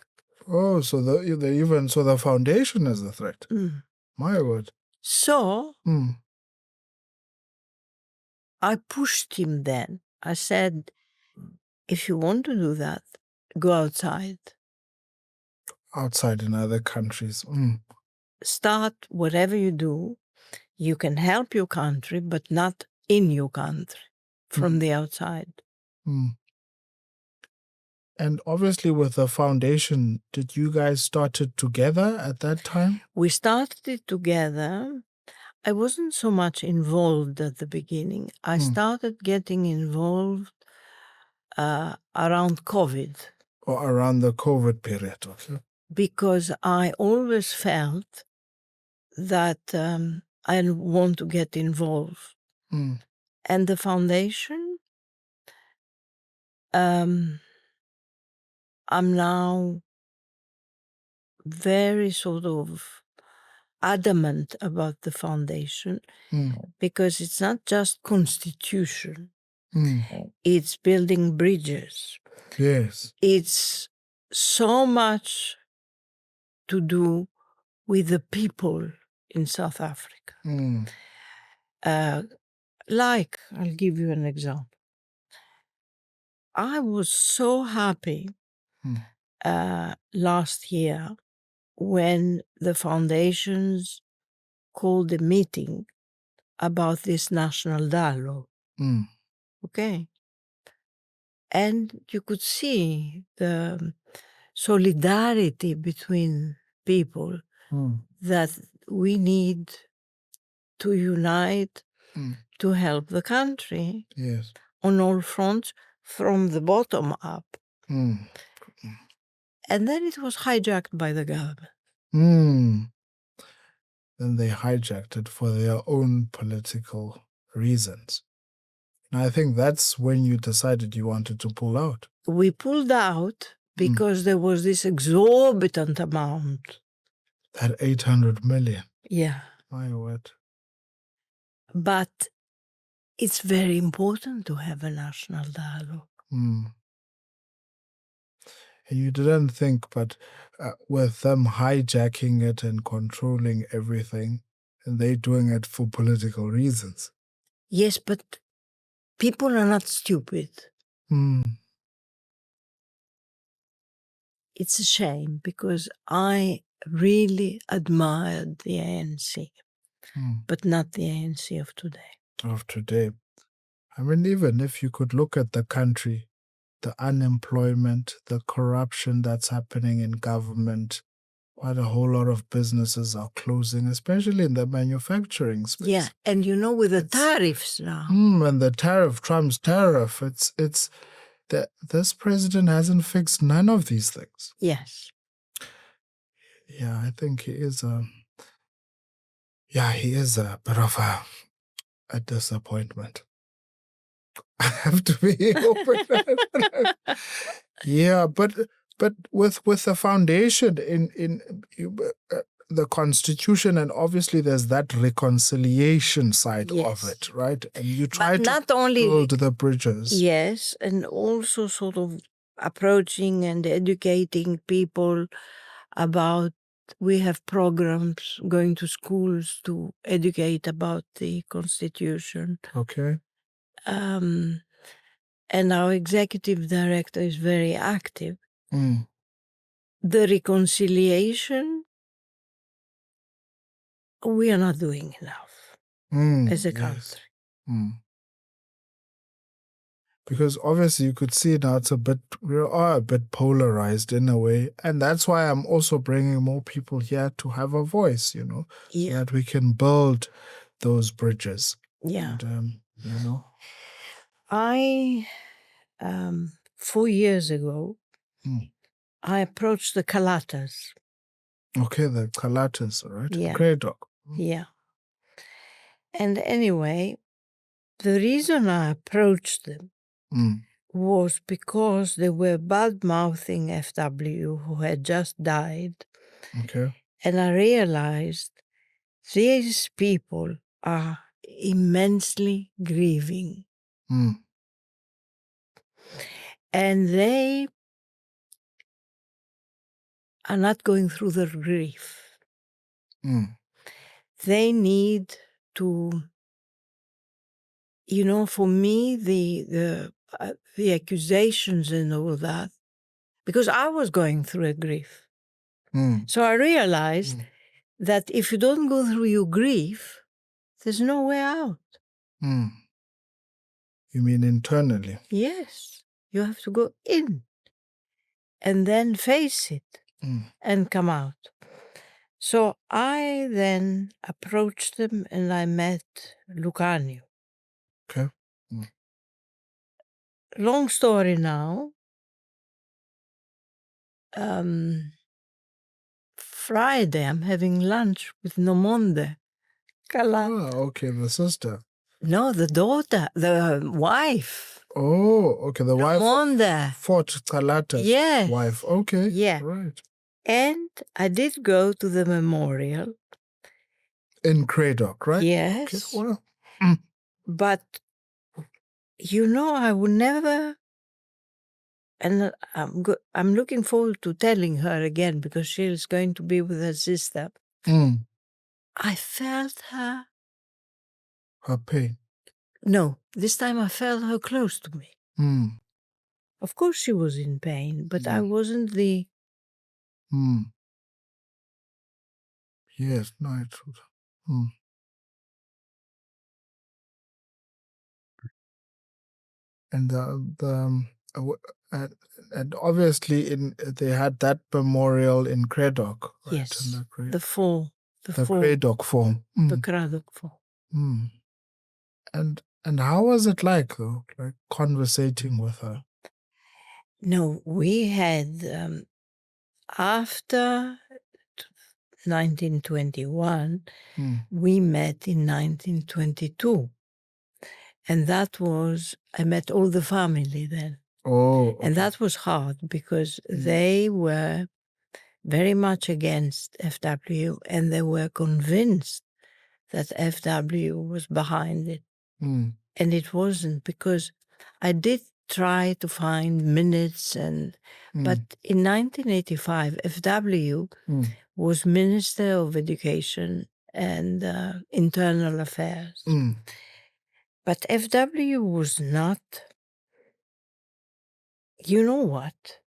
Oh, so they even saw the foundation as a threat. My word. So I pushed him then. I said, if you want to do that, go outside. Outside in other countries. Start whatever you do. You can help your country, but not in your country, from the outside. And obviously with the foundation, did you guys start it together at that time? We started it together. I wasn't so much involved at the beginning. I started getting involved around COVID. Or around the COVID period. Okay. Because I always felt that I want to get involved. And the foundation, I'm now very sort of adamant about the foundation because it's not just constitution. It's building bridges. Yes. It's so much to do with the people in South Africa. Like, I'll give you an example. I was so happy last year when the foundations called a meeting about this national dialogue. Okay. And you could see the solidarity between people that we need to unite to help the country on all fronts from the bottom up. And then it was hijacked by the government. Then they hijacked it for their own political reasons. And I think that's when you decided you wanted to pull out. We pulled out because there was this exorbitant amount. That 800 million. Yeah. My word. But it's very important to have a national dialogue. And you didn't think, but with them hijacking it and controlling everything, and they doing it for political reasons. Yes, but people are not stupid. It's a shame because I really admired the ANC, but not the ANC of today. Of today. I mean, even if you could look at the country the unemployment, the corruption that's happening in government. Quite a whole lot of businesses are closing, especially in the manufacturing space. Yeah, and with the tariffs now. And the tariff, Trump's tariff, this president hasn't fixed none of these things. Yes. Yeah, I think he is a bit of a disappointment. I have to be open. Yeah, but with the foundation in the Constitution, and obviously there's that reconciliation side of it, right? And you try to not only build the bridges. Yes, and also sort of approaching and educating people about. We have programs going to schools to educate about the Constitution. Okay. And our executive director is very active. Mm. The reconciliation, we are not doing enough as a country. Because obviously you could see now we are a bit polarized in a way. And that's why I'm also bringing more people here to have a voice, so that we can build those bridges. Yeah. And, I, 4 years ago, I approached the Kalatas. Okay, the Kalatas, right? Yeah. Great dog. Yeah. And anyway, the reason I approached them was because they were bad-mouthing FW, who had just died. Okay. And I realized these people are immensely grieving. And they are not going through their grief. They need to, for me, the accusations and all that, because I was going through a grief. So I realized that if you don't go through your grief, there's no way out. You mean internally? Yes, you have to go in and then face it and come out. So I then approached them and I met Lucanio. Okay. Long story now. Friday, I'm having lunch with Nomonde. Okay, the sister. No, the daughter, the wife. Oh, okay, the wife. Nomonde. Fort Kalata's wife. Okay. Yeah. Right. And I did go to the memorial. In Craddock, right? Yes. Okay, well. But, I would never, and I'm looking forward to telling her again because she's going to be with her sister. I felt her. Her pain. No, this time I felt her close to me. Of course she was in pain, but I wasn't the... Yes, no, it's... And and obviously they had that memorial in Craddock, right? Yes, the fall. The Craddock fall. The Craddock fall. And how was it like, though, like conversating with her? No, we had, after 1921, we met in 1922. And that was, I met all the family then. Oh. Okay. And that was hard because they were very much against FW and they were convinced that FW was behind it. And it wasn't, because I did try to find minutes but in 1985, FW was Minister of Education and Internal Affairs. But FW was not, you know what?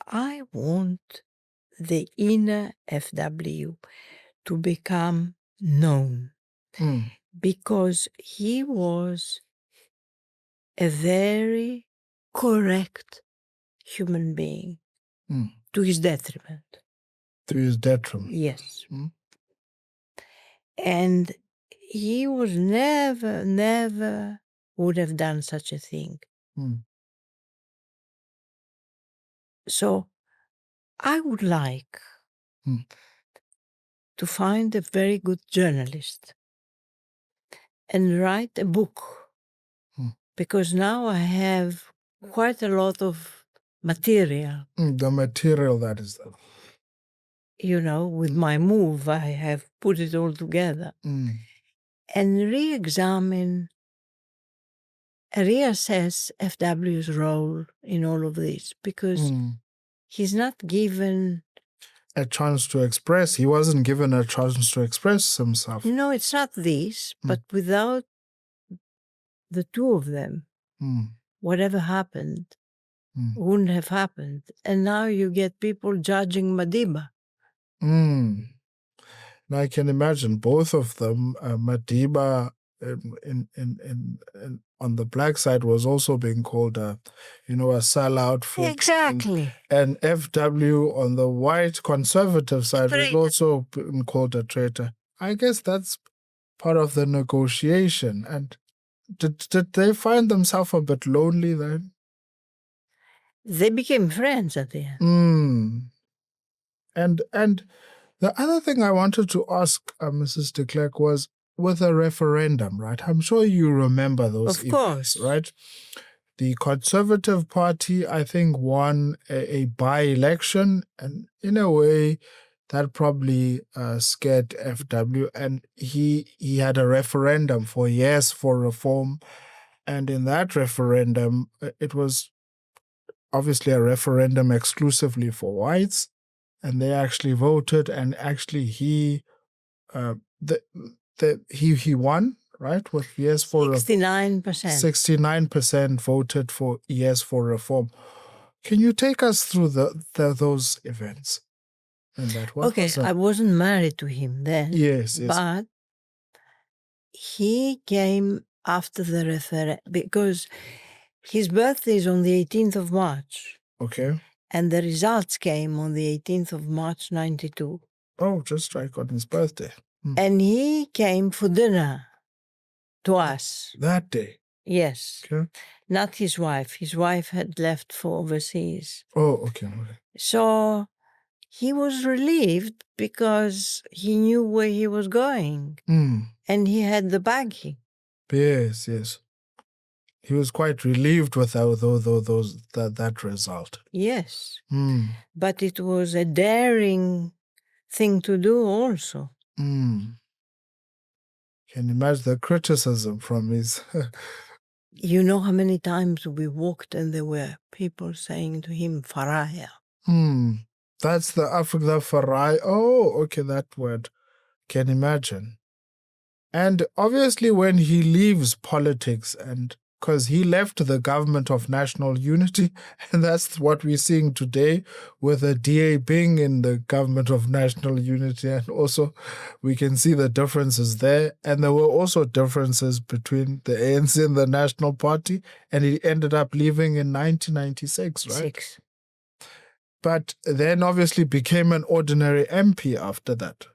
I want the inner FW to become known because he was a very correct human being to his detriment. To his detriment. Yes. And he was never would have done such a thing. So I would like to find a very good journalist and write a book, because now I have quite a lot of material. The material that is there. You know, with my move, I have put it all together and reexamine, reassess FW's role in all of this, because he's not given a chance to express. He wasn't given a chance to express himself. No, it's not this, but without the two of them, whatever happened wouldn't have happened. And now you get people judging Madiba. Now I can imagine both of them. Madiba on the black side was also being called a sellout for Exactly. and FW on the white conservative side was also being called a traitor. I guess that's part of the negotiation. And did they find themselves a bit lonely then? They became friends at the end. And the other thing I wanted to ask Mrs. de Klerk was with a referendum, right? I'm sure you remember those Of events, course. right? The Conservative Party, I think, won a by-election, and in a way, that probably scared FW, and he had a referendum for yes for reform, and in that referendum, it was obviously a referendum exclusively for whites, and they actually voted, and actually he won, right, with yes for 69%. 69% voted for yes for reform. Can you take us through those events? And that what Okay, was that? I wasn't married to him then. Yes. But he came after the referendum because his birthday is on the 18th of March. Okay. And the results came on the 18th of March, 92. Oh, just like on his birthday. And he came for dinner to us. That day? Yes. Okay. Not his wife. His wife had left for overseas. Oh, okay. So he was relieved because he knew where he was going. And he had the baggie. Yes. He was quite relieved with that result. Yes. But it was a daring thing to do also. Can imagine the criticism from his... You know how many times we walked and there were people saying to him, Faraya. That's the Africa Farai. Oh, okay, that word. Can imagine. And obviously when he leaves politics, and because he left the government of national unity, and that's what we're seeing today with the DA being in the government of national unity, and also we can see the differences there. And there were also differences between the ANC and the National Party, and he ended up leaving in 1996, right? But then obviously became an ordinary MP after that.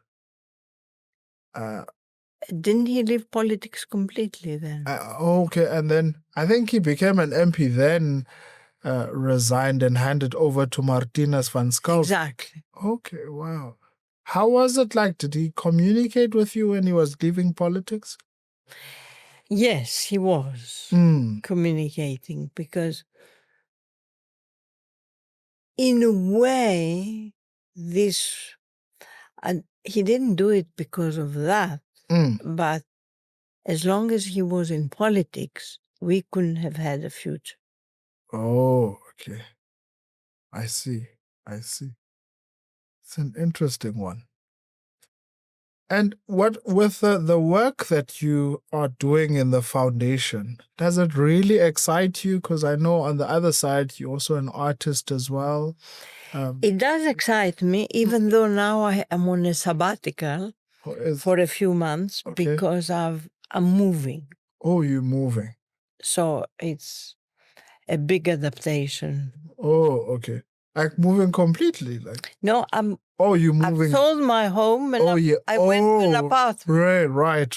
Didn't he leave politics completely then? Okay, and then I think he became an MP, then resigned and handed over to Martinus van Skalk. Exactly. Okay, wow. How was it like? Did he communicate with you when he was leaving politics? Yes, he was communicating, because in a way, and he didn't do it because of that, but as long as he was in politics, we couldn't have had a future. Oh, okay. I see. It's an interesting one. And what with the work that you are doing in the foundation, does it really excite you? Because I know on the other side, you're also an artist as well. It does excite me, even though now I am on a sabbatical for a few months because I'm moving. Oh, you're moving. So it's a big adaptation. Oh, okay. Like moving completely, like. No, Oh, you I've moving? sold my home and Oh, yeah. I went to an apartment. Right.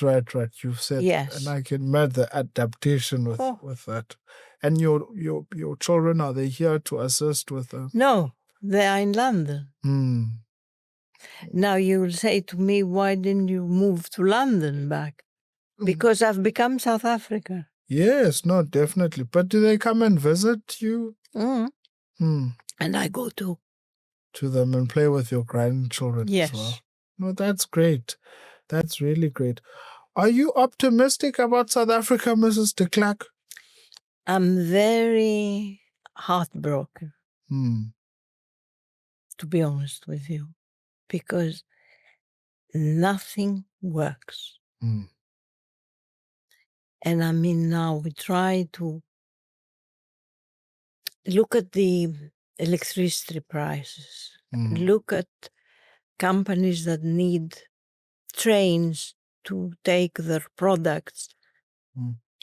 You've said, Yes. and I can imagine the adaptation with that. And your children, are they here to assist with them? No, they are in London. Now you will say to me, why didn't you move to London back? Because I've become South Africa. Yes, no, definitely. But do they come and visit you? And I go to them and play with your grandchildren as well? Yes. No, that's great. That's really great. Are you optimistic about South Africa, Mrs. de Klerk? I'm very heartbroken, to be honest with you, because nothing works. And I mean, now we try to look at the electricity prices, look at companies that need trains to take their products.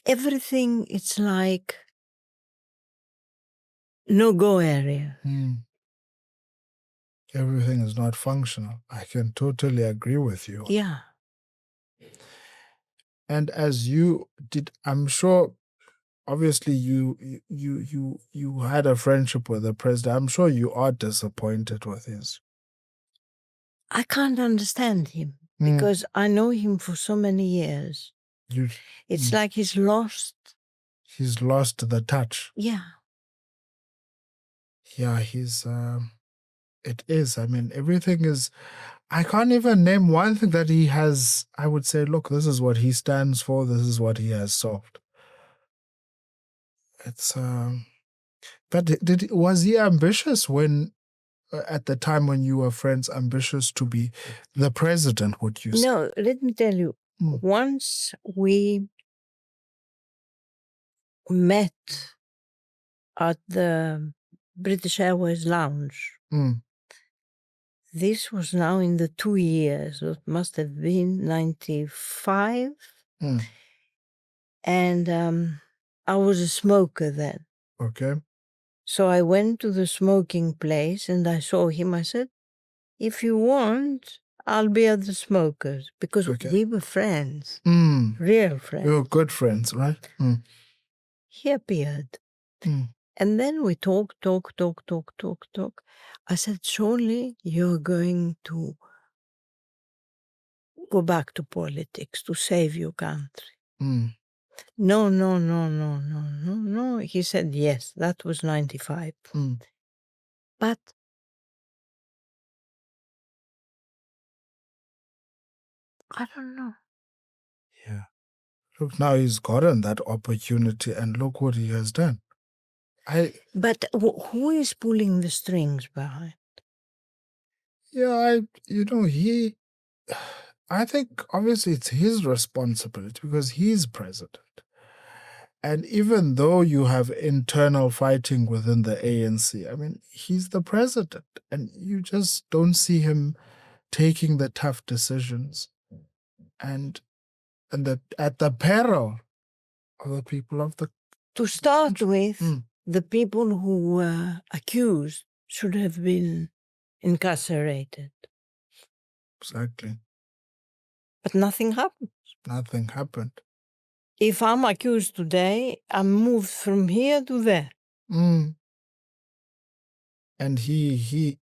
Everything, it's like no-go area. Everything is not functional. I can totally agree with you. Yeah. And as you did, I'm sure, obviously you had a friendship with the president. I'm sure you are disappointed with his. I can't understand him because I know him for so many years. It's like he's lost. He's lost the touch. Yeah. Yeah, it is. I mean, everything is, I can't even name one thing that he has. I would say, look, this is what he stands for. This is what he has solved. It's, but was he ambitious when, at the time when you were friends, ambitious to be the president, would you say? No, let me tell you. Once we met at the British Airways lounge. This was now in the 2 years. It must have been 95. And I was a smoker then. Okay. So I went to the smoking place and I saw him. I said, if you want, I'll be at the smokers. Because we were friends. Real friends. You were good friends, right? He appeared. And then we talk. I said, surely you're going to go back to politics to save your country. No. He said, yes, that was 95. But I don't know. Yeah. Look, now he's gotten that opportunity and look what he has done. But who is pulling the strings behind? Yeah, I think obviously it's his responsibility because he's president. And even though you have internal fighting within the ANC, I mean, he's the president and you just don't see him taking the tough decisions and at the peril of the people of the... To start with, the people who were accused should have been incarcerated. Exactly. But nothing happened. Nothing happened. If I'm accused today, I'm moved from here to there. And he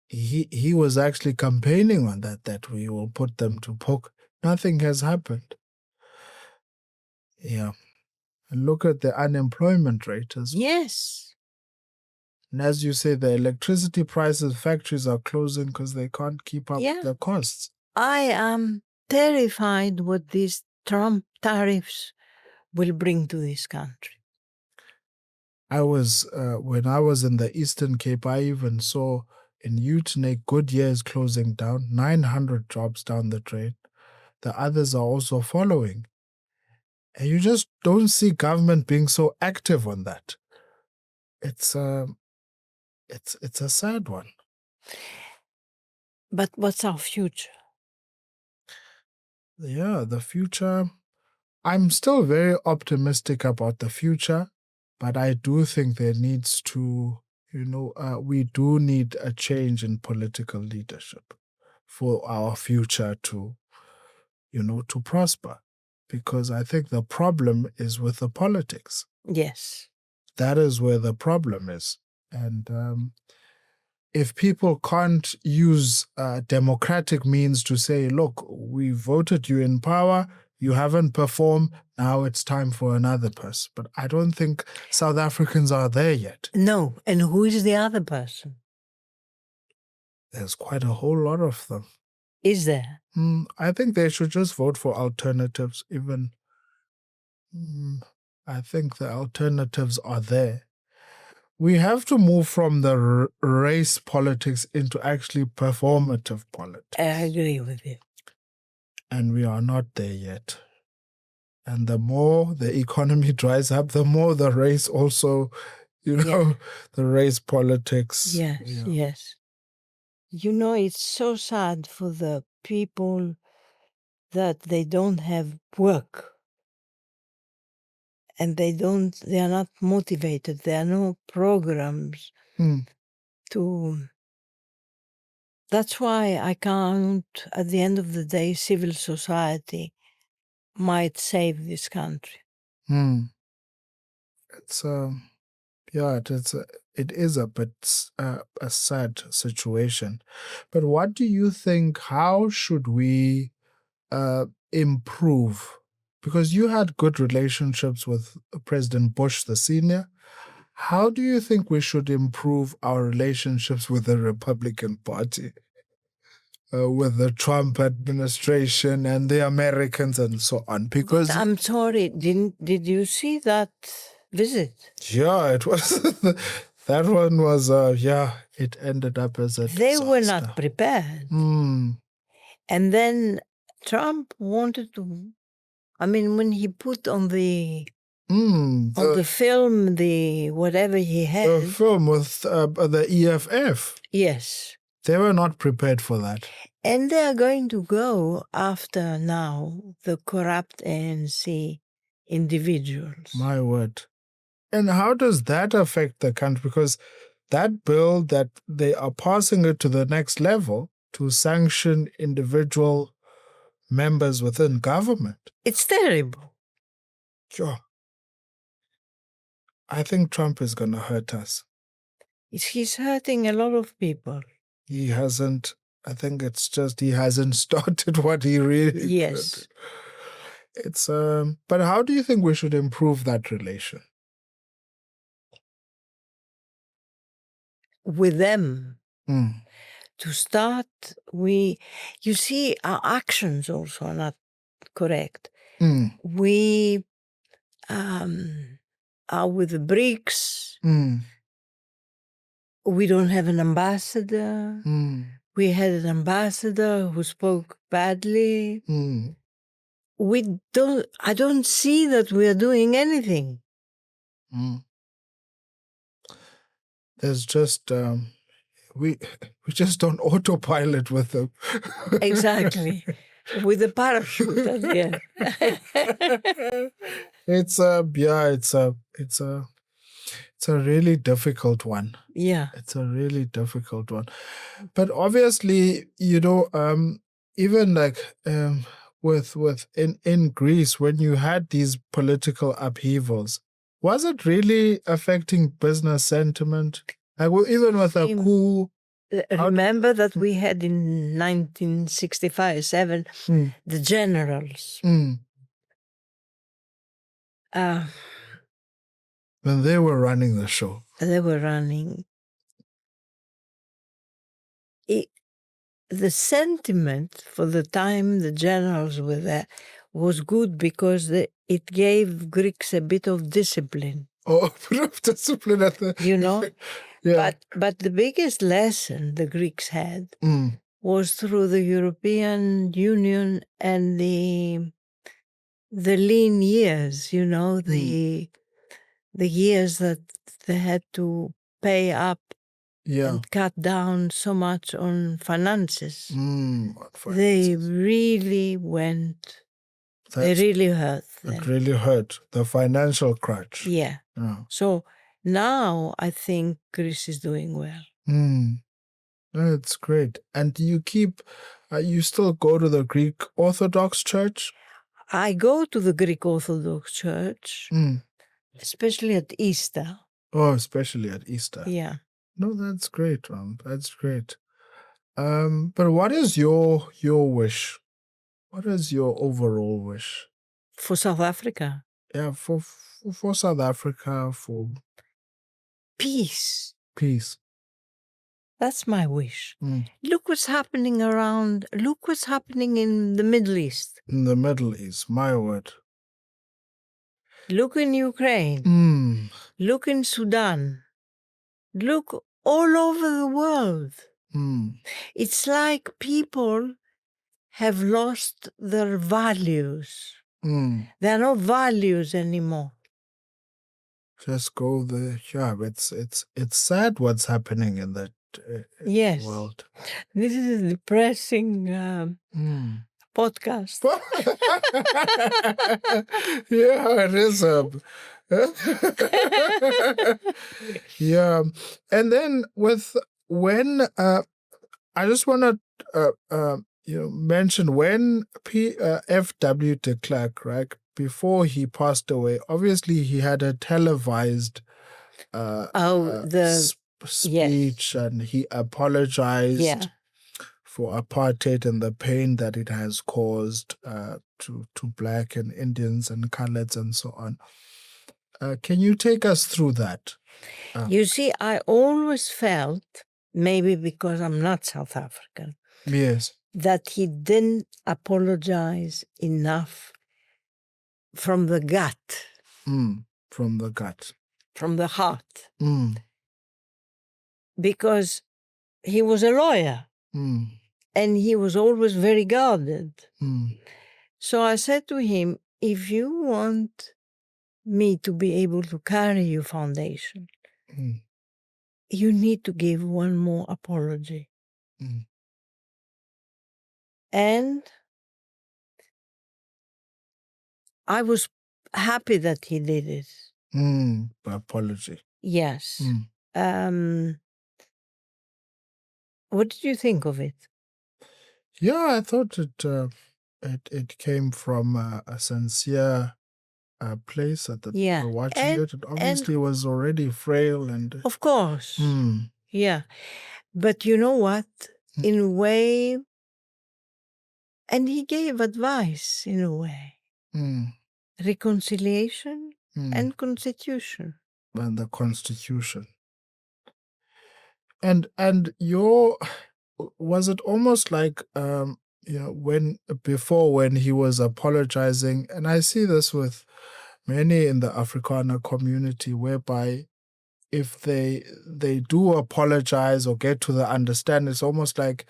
was actually campaigning on that we will put them to poke. Nothing has happened. Yeah. And look at the unemployment rate as well. Yes. And as you say, the electricity prices, factories are closing because they can't keep up the costs. I am terrified what these Trump tariffs will bring to this country. When I was in the Eastern Cape, I even saw in Utenake, Goodyear is closing down, 900 jobs down the drain. The others are also following. And you just don't see government being so active on that. It's a sad one. But what's our future? Yeah, the future. I'm still very optimistic about the future. But I do think there needs to, we do need a change in political leadership for our future to, to prosper. Because I think the problem is with the politics. Yes. That is where the problem is. And if people can't use democratic means to say, look, we voted you in power, you haven't performed, now it's time for another person. But I don't think South Africans are there yet. No. And who is the other person? There's quite a whole lot of them. Is there? I think they should just vote for alternatives. Even I think the alternatives are there. We have to move from the race politics into actually performative politics. I agree with you. And we are not there yet. And the more the economy dries up, the more the race also, the race politics. Yes. It's so sad for the people that they don't have work. And they are not motivated. There are no programs to. That's why I count, at the end of the day, civil society might save this country. It's it is a bit a sad situation. But what do you think? How should we improve? Because you had good relationships with President Bush the senior. How do you think we should improve our relationships with the Republican Party, with the Trump administration and the Americans and so on? Because but I'm sorry, did you see that visit? Yeah, it was. That one was. It ended up as a. They disaster. were not prepared. And then Trump wanted to. I mean, when he put on the film, the whatever he had. The film with the EFF. Yes. They were not prepared for that. And they are going to go after now the corrupt ANC individuals. My word. And how does that affect the country? Because that bill that they are passing it to the next level to sanction individual members within government. It's terrible. Sure. I think Trump is going to hurt us. He's hurting a lot of people. He hasn't. I think it's just he hasn't started what he really Yes. could. It's but how do you think we should improve that relation? With them. To start, you see, our actions also are not correct. We are with the BRICS. We don't have an ambassador. We had an ambassador who spoke badly. I don't see that we are doing anything. There's just we just don't autopilot with them. Exactly. With a parachute at the end. It's a really difficult one. Yeah. It's a really difficult one. But obviously, even like with in Greece, when you had these political upheavals, was it really affecting business sentiment? Like, even with a coup. Remember that we had in 1965-7 the generals. When they were running the show. They were running. The sentiment for the time the generals were there was good because it gave Greeks a bit of discipline. Oh, a bit of discipline at the... Yeah. But the biggest lesson the Greeks had was through the European Union and the lean years, the years that they had to pay up and cut down so much on finances. They really went It really hurt them. It really hurt. The financial crunch. Yeah. So now I think Greece is doing well. That's great. And you you still go to the Greek Orthodox Church? I go to the Greek Orthodox Church, especially at Easter. Oh, especially at Easter. Yeah. No, that's great, Ram. That's great. But what is your wish? What is your overall wish? For South Africa? Yeah, for South Africa, for peace. Peace. That's my wish. Look what's happening around. Look what's happening in the Middle East. In the Middle East, my word. Look in Ukraine. Look in Sudan. Look all over the world. It's like people have lost their values. They're not values anymore. Just go there. Yeah, it's sad what's happening in that world. This is a depressing podcast. Yeah, it is. Yeah, and then I just want to mention when FW de Klerk, right, before he passed away, obviously he had a televised speech, and he apologized for apartheid and the pain that it has caused to Black and Indians and coloureds and so on. Can you take us through that? You see, I always felt, maybe because I'm not South African, yes, that he didn't apologize enough from the gut. From the gut. From the heart. Because he was a lawyer. And he was always very guarded. So I said to him, if you want me to be able to carry your foundation, you need to give one more apology. And I was happy that he did it. Apology. Yes. What did you think of it? Yeah, I thought it came from a sincere place at the watching it. It obviously was already frail and. Of course. Yeah. But you know what? In a way, and he gave advice in a way. Reconciliation and constitution. And the constitution. And was it almost like when he was apologizing, and I see this with many in the Afrikaner community, whereby if they do apologize or get to the understanding, it's almost like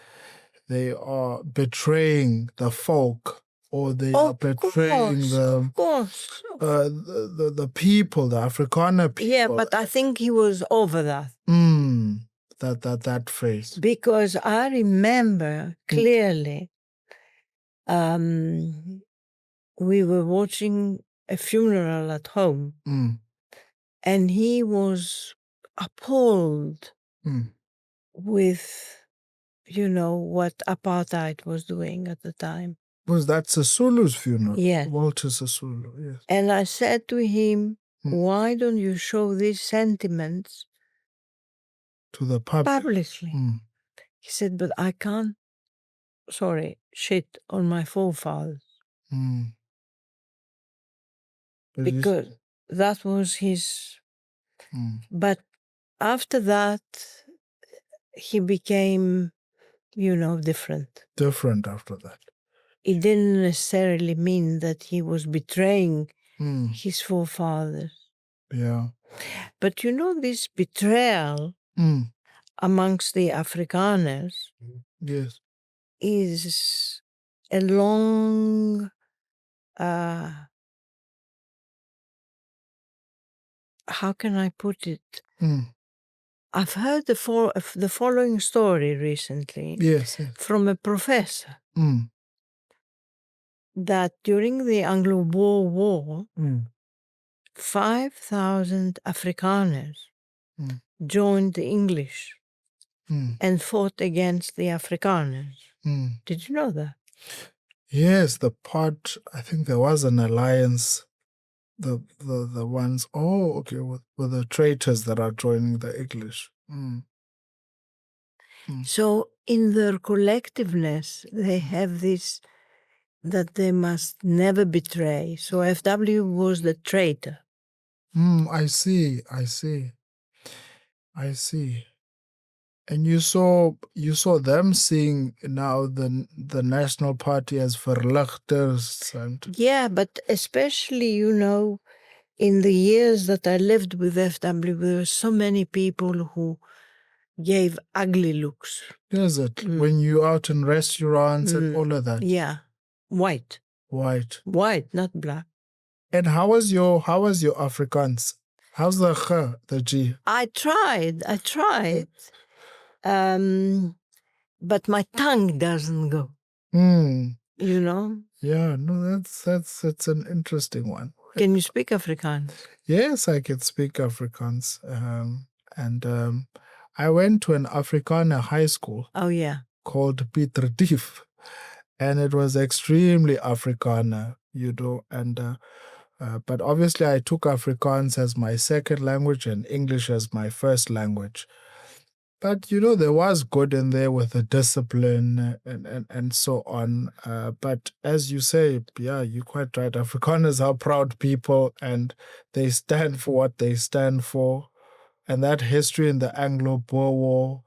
they are betraying the folk, or they are betraying the people, the Afrikaner people. Yeah, but I think he was over that. That phase. Because I remember clearly, we were watching a funeral at home, and he was appalled with, what apartheid was doing at the time. Was that Sisulu's funeral? Yes. Walter Sisulu, yes. And I said to him, why don't you show these sentiments to the public? Publicly. He said, but I can't, shit on my forefathers. Because that was his. But after that, he became, different. Different after that. It didn't necessarily mean that he was betraying his forefathers. Yeah. But this betrayal amongst the Afrikaners yes, is a long how can I put it? I've heard the following story recently yes. from a professor. that during the Anglo-Boer War, Mm. 5,000 Afrikaners Mm. joined the English Mm. and fought against the Afrikaners. Mm. Did you know that? Yes, I think there was an alliance. The ones, okay, with the traitors that are joining the English. Mm. Mm. So in their collectiveness, they have this that they must never betray. So FW was the traitor. I see. And you saw them seeing now the National Party as verlichters and Yeah, but especially, in the years that I lived with FW, there were so many people who gave ugly looks. is it when you out in restaurants and all of that? Yeah, white, White, not black. And how was your Afrikaans? How's the G? I tried, but my tongue doesn't go. Yeah, no, that's an interesting one. Can you speak Afrikaans? Yes, I can speak Afrikaans. I went to an Afrikaner high school. Oh, yeah. Called Pieter Dief. And it was extremely Afrikaner, but obviously I took Afrikaans as my second language and English as my first language. But, there was good in there with the discipline and so on. But as you say, yeah, you're quite right. Afrikaners are proud people and they stand for what they stand for. And that history in the Anglo-Boer War,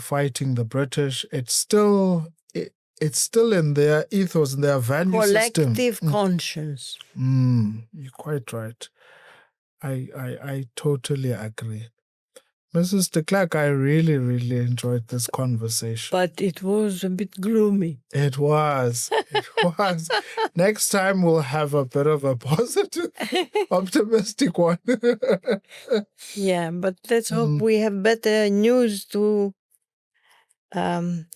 fighting the British, it's still in their ethos, in their value system. Collective conscience. You're quite right. I totally agree. Mrs. de Klerk, I really, really enjoyed this conversation. But it was a bit gloomy. It was. Next time we'll have a bit of a positive, optimistic one. Yeah, but let's hope we have better news to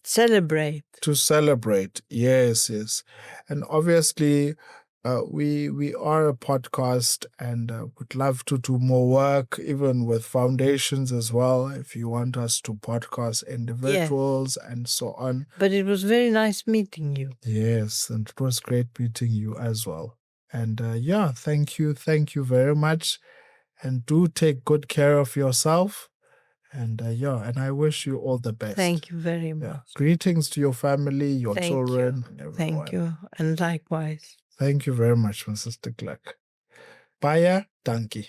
celebrate. To celebrate, yes. And obviously, we are a podcast and would love to do more work, even with foundations as well, if you want us to podcast individuals and so on. But it was very nice meeting you. Yes, and it was great meeting you as well. And thank you very much. And do take good care of yourself. And and I wish you all the best. Thank you very much. Yeah. Greetings to your family, your children, everyone. Thank you, and likewise. Thank you very much, Mrs. de Klerk. Baie dankie.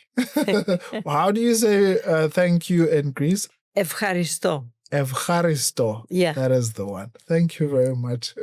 How do you say thank you in Greece? Evcharisto. Evcharisto. Yeah. That is the one. Thank you very much.